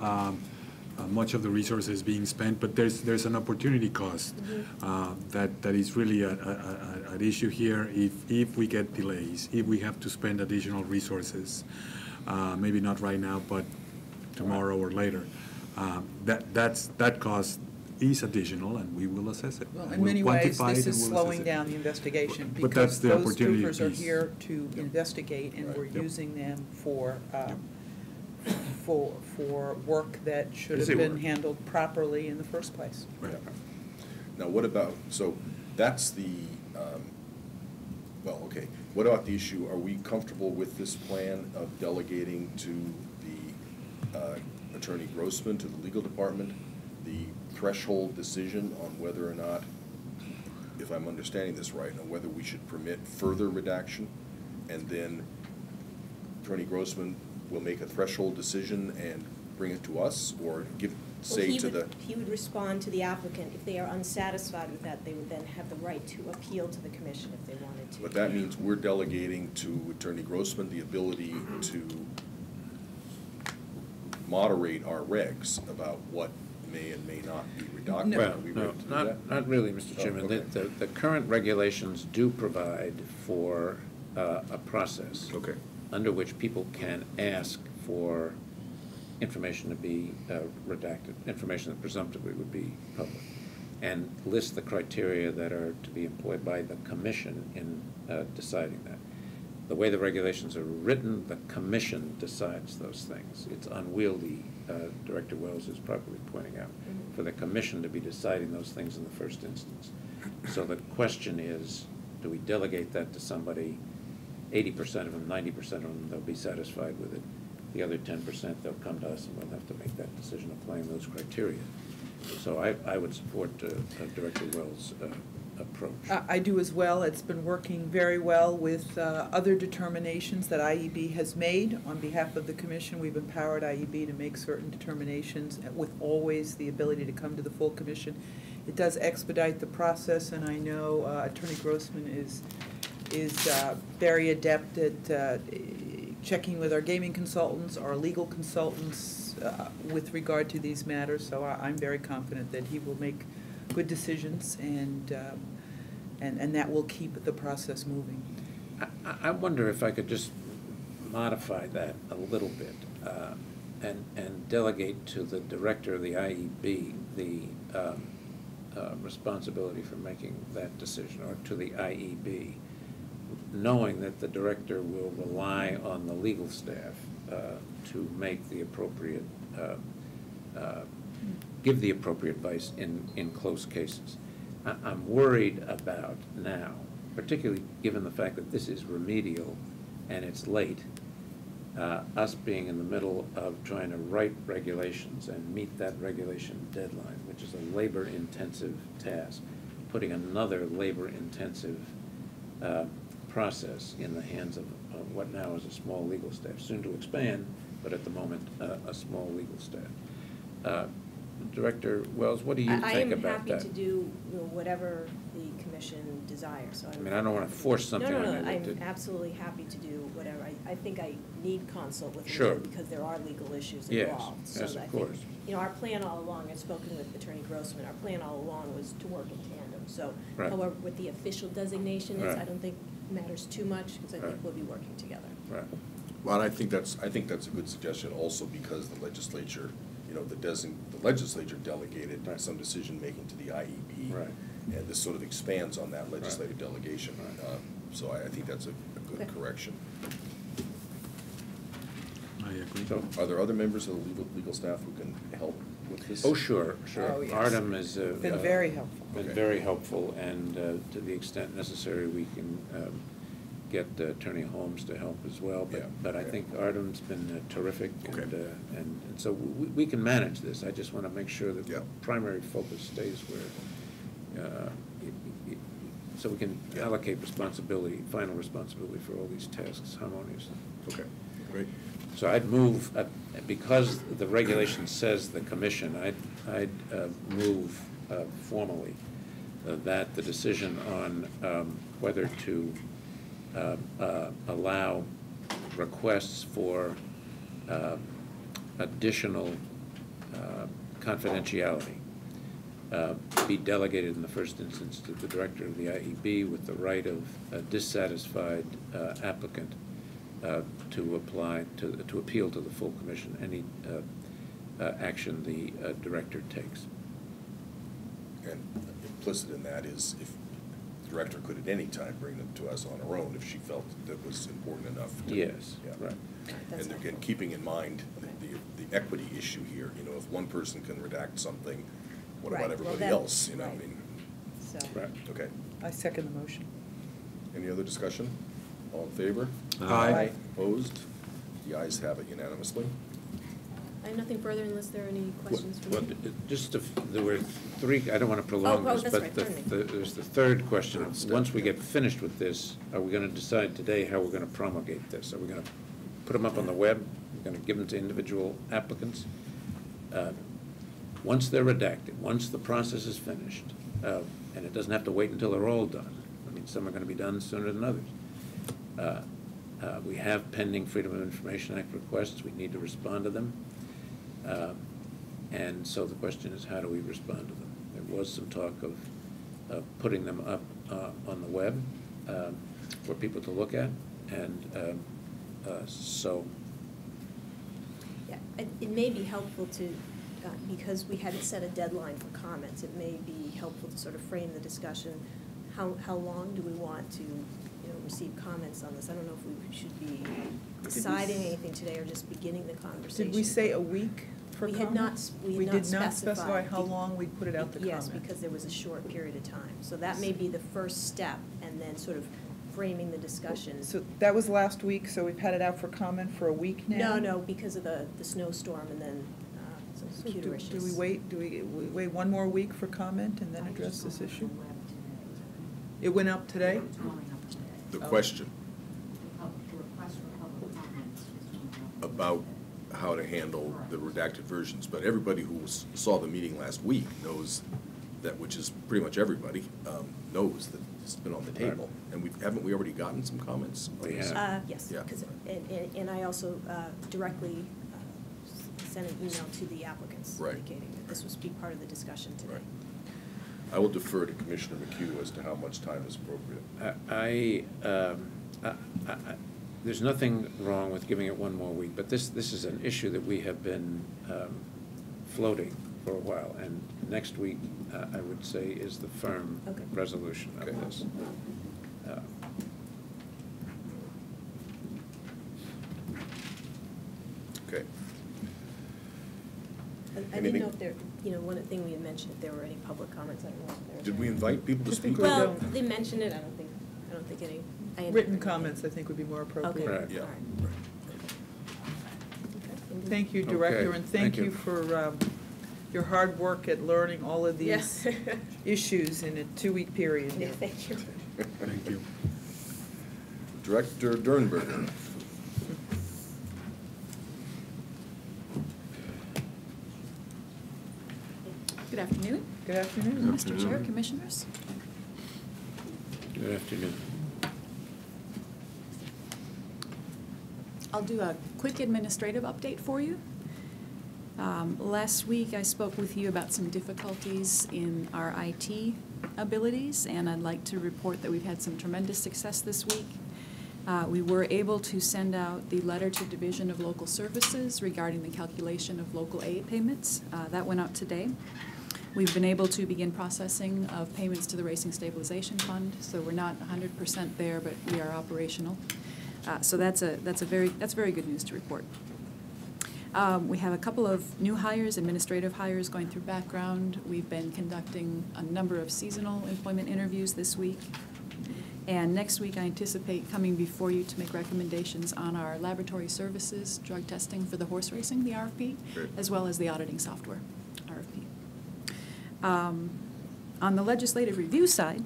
much of the resources being spent, but there's an opportunity cost that is really an issue here if we get delays, if we have to spend additional resources, maybe not right now, but tomorrow or later. That cost is additional, and we will assess it. Well, And in we'll many ways, quantify this it is and we'll assess slowing it. down the investigation, But that's because the those opportunity troopers are piece. here to investigate, and we're Yep. using them for work that should have Busy been work. handled properly in the first place. Right. Now, what about, so that's the, well, okay. What about the issue, are we comfortable with this plan of delegating to the Attorney Grossman, to the legal department, the threshold decision on whether or not, if I'm understanding this right, on whether we should permit further redaction, and then Attorney Grossman will make a threshold decision and bring it to us, or say to the... He would respond to the applicant. If they are unsatisfied with that, they would then have the right to appeal to the commission if they wanted to. But that means we're delegating to Attorney Grossman the ability to moderate our regs about what may and may not be redacted. No. Well, Are we no, ready to do that? not really, Mr. Oh, Chairman. okay. The current regulations do provide for a process Okay. under which people can ask for information to be redacted, information that presumptively would be public, and list the criteria that are to be employed by the commission in deciding that. The way the regulations are written, the commission decides those things. It's unwieldy, Director Wells is properly pointing out, for the commission to be deciding those things in the first instance. So the question is, do we delegate that to somebody? 80% of them, 90% of them, they'll be satisfied with it. The other 10%, they'll come to us and we'll have to make that decision applying those criteria. So I would support Director Wells' approach. I do as well. It's been working very well with other determinations that IEB has made. On behalf of the commission, we've empowered IEB to make certain determinations with always the ability to come to the full commission. It does expedite the process, and I know Attorney Grossman is very adept at checking with our gaming consultants, our legal consultants with regard to these matters. So I'm very confident that he will make good decisions, and that will keep the process moving. I wonder if I could just modify that a little bit and delegate to the director of the IEB the responsibility for making that decision, or to the IEB, knowing that the director will rely on the legal staff to make the appropriate, give the appropriate advice in close cases. I'm worried about now, particularly given the fact that this is remedial and it's late, us being in the middle of trying to write regulations and meet that regulation deadline, which is a labor-intensive task, putting another labor-intensive process in the hands of what now is a small legal staff, soon to expand, but at the moment a small legal staff. Director Wells, what do you think about that? I am happy to do whatever the commission desires. So I mean, I don't want to force something on you. No, I'm absolutely happy to do whatever. I think I need consult with Sure. legal because there are legal issues Yes, involved. yes, So of I course. think, our plan all along, I've spoken with Attorney Grossman, our plan all along was to work in tandem. So, Right. however, what the official designation is, Right. I don't think matters too much because I think Right. we'll be working together. Right. Well, I think that's a good suggestion also because the legislature, the legislature delegated Right. some decision-making to the IEB. Right. And this sort of expands on that legislative delegation. Right. So I think that's a good Okay. correction. I agree. So, Are there other members of the legal staff who can help with this? oh, sure. Oh, yes. Artem is. Been very helpful. Been Okay. very helpful, and to the extent necessary, we can get Attorney Holmes to help as well. Yeah. But I Okay. think Artem's been terrific, Okay. and so we can manage this. I just want to make sure that Yeah. the primary focus stays where, so we can Yeah. allocate responsibility, final responsibility for all these tasks harmoniously. Okay, great. So I'd move, because the regulation says the commission, I'd move formally that the decision on whether to allow requests for additional confidentiality be delegated in the first instance to the director of the IEB with the right of a dissatisfied applicant to apply, to appeal to the full commission any action the director takes. And implicit in that is if the director could at any time bring them to us on her own if she felt that was important enough. Yes, Yeah. right. That's And again, helpful. keeping in mind the equity issue here, if one person can redact something, what Right. about Well, everybody that- else, I right. mean, So, Right. okay. I second the motion. Any other discussion? All in favor? Aye. Opposed? The ayes have it unanimously. I have nothing further unless there are any questions for Well, me. there were three, I don't want to prolong Oh, this, that's but right, pardon me. there's the third question. Third step, Once we yeah. get finished with this, are we going to decide today how we're going to promulgate this? Are we going to put them up on the web? We're going to give them to individual applicants? Once they're redacted, once the process is finished, and it doesn't have to wait until they're all done. I mean, some are going to be done sooner than others. We have pending Freedom of Information Act requests. We need to respond to them. And so the question is, how do we respond to them? There was some talk of putting them up on the web for people to look at, and so. Yeah, it may be helpful to, because we hadn't set a deadline for comments, it may be helpful to sort of frame the discussion. How long do we want to, receive comments on this? I don't know if we should be deciding anything today or just beginning the conversation. Did we say a week for We comment? had not, we had not did not specify specified. how long we'd put it out to comment? Yes, because there was a short period of time. So that may be the first step, and then sort of framing the discussion. So that was last week, so we've had it out for comment for a week now? No, because of the snowstorm and then some So computer do issues. we wait one more week for comment and then address this issue? It went up today? The question about how to handle the redacted versions, but everybody who saw the meeting last week knows that, which is pretty much everybody, knows that it's been on the table. And haven't we already gotten some comments? We have. Yes, Yeah. and I also directly sent an email to the applicants Right. indicating that this was be part of the discussion today. Right. I will defer to Commissioner McHugh as to how much time is appropriate. There's nothing wrong with giving it one more week, but this is an issue that we have been floating for a while, and next week, I would say, is the firm Okay. resolution of Okay. this. Okay. I didn't Anything- know if there, one thing we had mentioned, if there were any public comments, I don't know if there was. Did we invite people to I think speak? we Well, don't. they mentioned it, I don't think any. I hadn't Written heard anything. comments, I think, would be more Okay, appropriate. Right. Yeah. all right. Okay. Thank you, Okay, Director, and thank thank you you. for your hard work at learning all of these Yes. issues in a 2-week period Yeah, here. thank you. Thank you. Director Dernberger. Good afternoon, Good afternoon. Afternoon. Mr. Chair, Commissioners. Good afternoon. I'll do a quick administrative update for you. Last week, I spoke with you about some difficulties in our IT abilities, and I'd like to report that we've had some tremendous success this week. We were able to send out the letter to Division of Local Services regarding the calculation of local aid payments. That went out today. We've been able to begin processing of payments to the Racing Stabilization Fund, so we're not 100% there, but we are operational. So that's very good news to report. We have a couple of new hires, administrative hires going through background. We've been conducting a number of seasonal employment interviews this week. And next week, I anticipate coming before you to make recommendations on our laboratory services, drug testing for the horse racing, the RFP, Great. as well as the auditing software, RFP. On the legislative review side,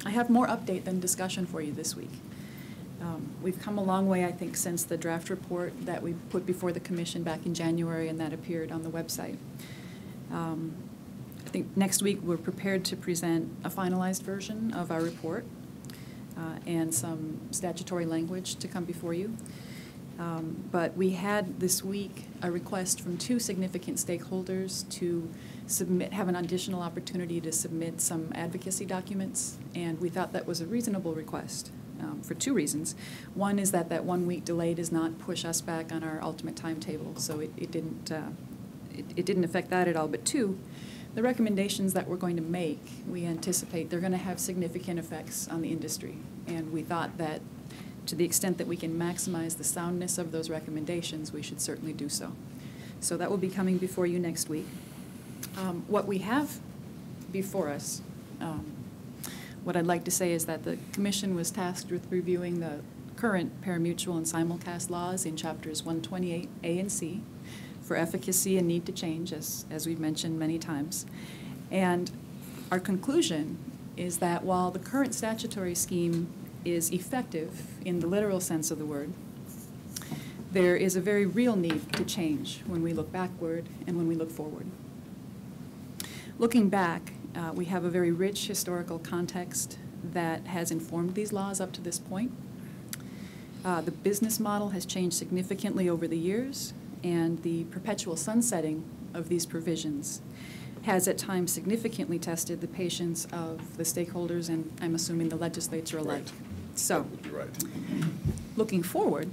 I have more update than discussion for you this week. We've come a long way, I think, since the draft report that we put before the commission back in January, and that appeared on the website. I think next week we're prepared to present a finalized version of our report and some statutory language to come before you. But we had this week a request from 2 significant stakeholders to have an additional opportunity to submit some advocacy documents, and we thought that was a reasonable request for 2 reasons. One is that 1 week delay does not push us back on our ultimate timetable, so it didn't affect that at all. But 2, the recommendations that we're going to make, we anticipate they're going to have significant effects on the industry, and we thought that to the extent that we can maximize the soundness of those recommendations, we should certainly do so. So that will be coming before you next week. What we have before us, what I'd like to say is that the Commission was tasked with reviewing the current parimutuel and simulcast laws in Chapters 128A and C for efficacy and need to change, as we've mentioned many times. And our conclusion is that while the current statutory scheme is effective in the literal sense of the word, there is a very real need to change when we look backward and when we look forward. Looking back, we have a very rich historical context that has informed these laws up to this point. The business model has changed significantly over the years, and the perpetual sunsetting of these provisions has at times significantly tested the patience of the stakeholders and, I'm assuming, the legislature alike. Right. So, That would be right. looking forward,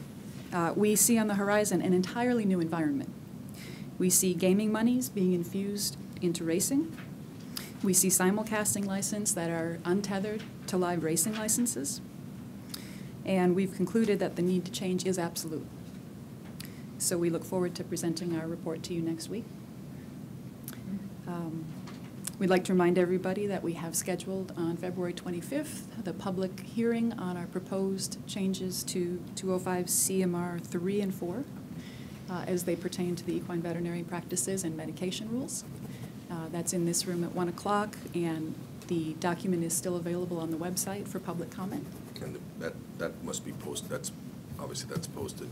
we see on the horizon an entirely new environment. We see gaming monies being infused into racing. We see simulcasting licenses that are untethered to live racing licenses. And we've concluded that the need to change is absolute. So we look forward to presenting our report to you next week. We'd like to remind everybody that we have scheduled on February 25th the public hearing on our proposed changes to 205 CMR 3 and 4 as they pertain to the equine veterinary practices and medication rules. That's in this room at 1 o'clock, and the document is still available on the website for public comment. And that must be posted, obviously that's posted.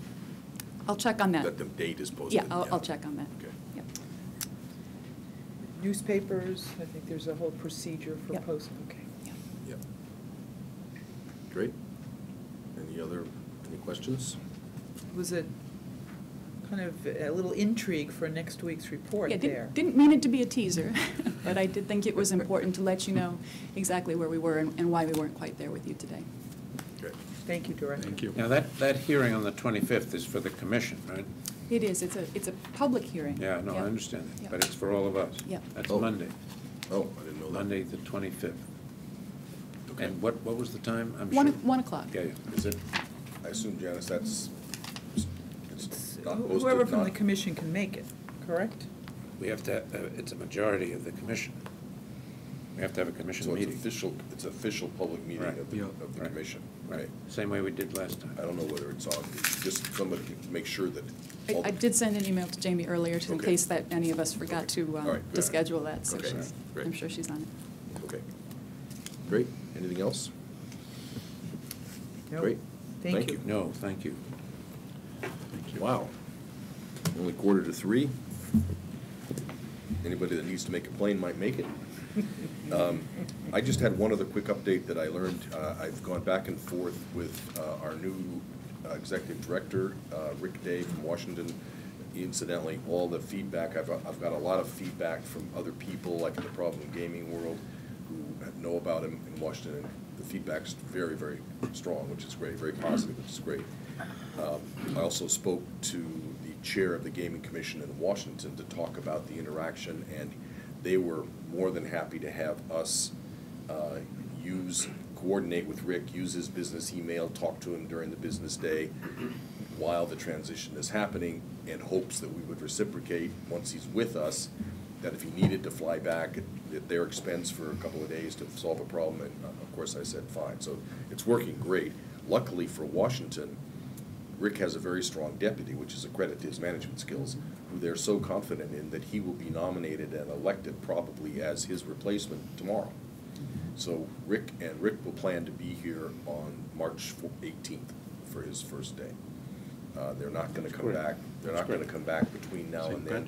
I'll check on that. That the date is posted. Yeah, I'll check on that. Okay. Yep. Newspapers, I think there's a whole procedure for Yep. posting, okay. Yep. Yep. Great. Any questions? Was it kind of a little intrigue for next week's report Yeah, there? didn't mean it to be a teaser, but I did think it was important to let you know exactly where we were and why we weren't quite there with you today. Great. Thank you, Director. Thank you. Now, that hearing on the 25th is for the commission, right? It is, it's a public hearing. Yeah, no, I Yep. understand that, Yep. but it's for all of us. Yep. That's Oh. Monday, Oh, I didn't know that. Monday, the 25th. Okay. And what was the time? I'm One sure. 1 o'clock. Yeah, yeah. Is it, I assume, Janice, it's not posted, Whoever from the not- commission can make it, correct? We have to, it's a majority of the commission. We have to have a commission So it's meeting. it's official public meeting Right. of the, Yeah. of the Right. commission, right? Same way we did last time. I don't know whether it's on, just somebody to make sure that. I did send an email to Jamie earlier, in Okay. case that any of us forgot Okay. to All right. to schedule that, so Okay. she's, Great. I'm sure she's on it. Okay. Great. Anything else? No. Great. Thank you. No, thank you. Wow. Only 2:45. Anybody that needs to make a plane might make it. I just had one other quick update that I learned. I've gone back and forth with our new executive director, Rick Day from Washington. Incidentally, all the feedback, I've got a lot of feedback from other people, like in the problem gaming world, who know about him in Washington. The feedback's very, very strong, which is great, very positive, which is great. I also spoke to the chair of the Gaming Commission in Washington to talk about the interaction, and they were more than happy to have us coordinate with Rick, use his business email, talk to him during the business day while the transition is happening, in hopes that we would reciprocate once he's with us, that if he needed to fly back at their expense for a couple of days to solve a problem, and of course I said fine. So it's working great. Luckily for Washington, Rick has a very strong deputy, which is a credit to his management skills, who they're so confident in that he will be nominated and elected probably as his replacement tomorrow. So Rick will plan to be here on March 18th for his first day. They're not going to come great. back. They're not going to come back between now and then.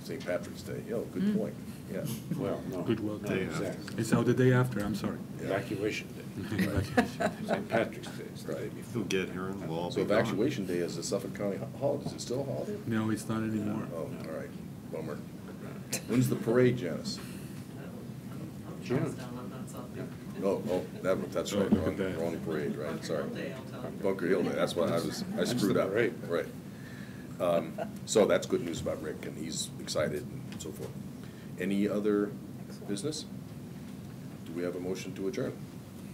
St. Patrick's Day. Oh, good point. Yeah. Well, no. Goodwill not Day exactly. It's out the day after, I'm sorry. Evacuation Day. St. Patrick's Day is the day Right. before. He'll get here and we'll all be So gone. evacuation day is a Suffolk County holiday. Is it still a holiday? No, it's not anymore. Oh, all right. Bummer. When's the parade, Janice? June. Oh, that's Oh, right. look at that. Wrong parade, right? Sorry. Bunker Hill Day. That's what I screwed up. parade. Right. So that's good news about Rick, and he's excited and so forth. Any other business? Do we have a motion to adjourn?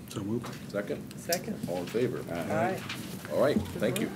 So moved. Second? Second. All in favor? All right. All right, thank you.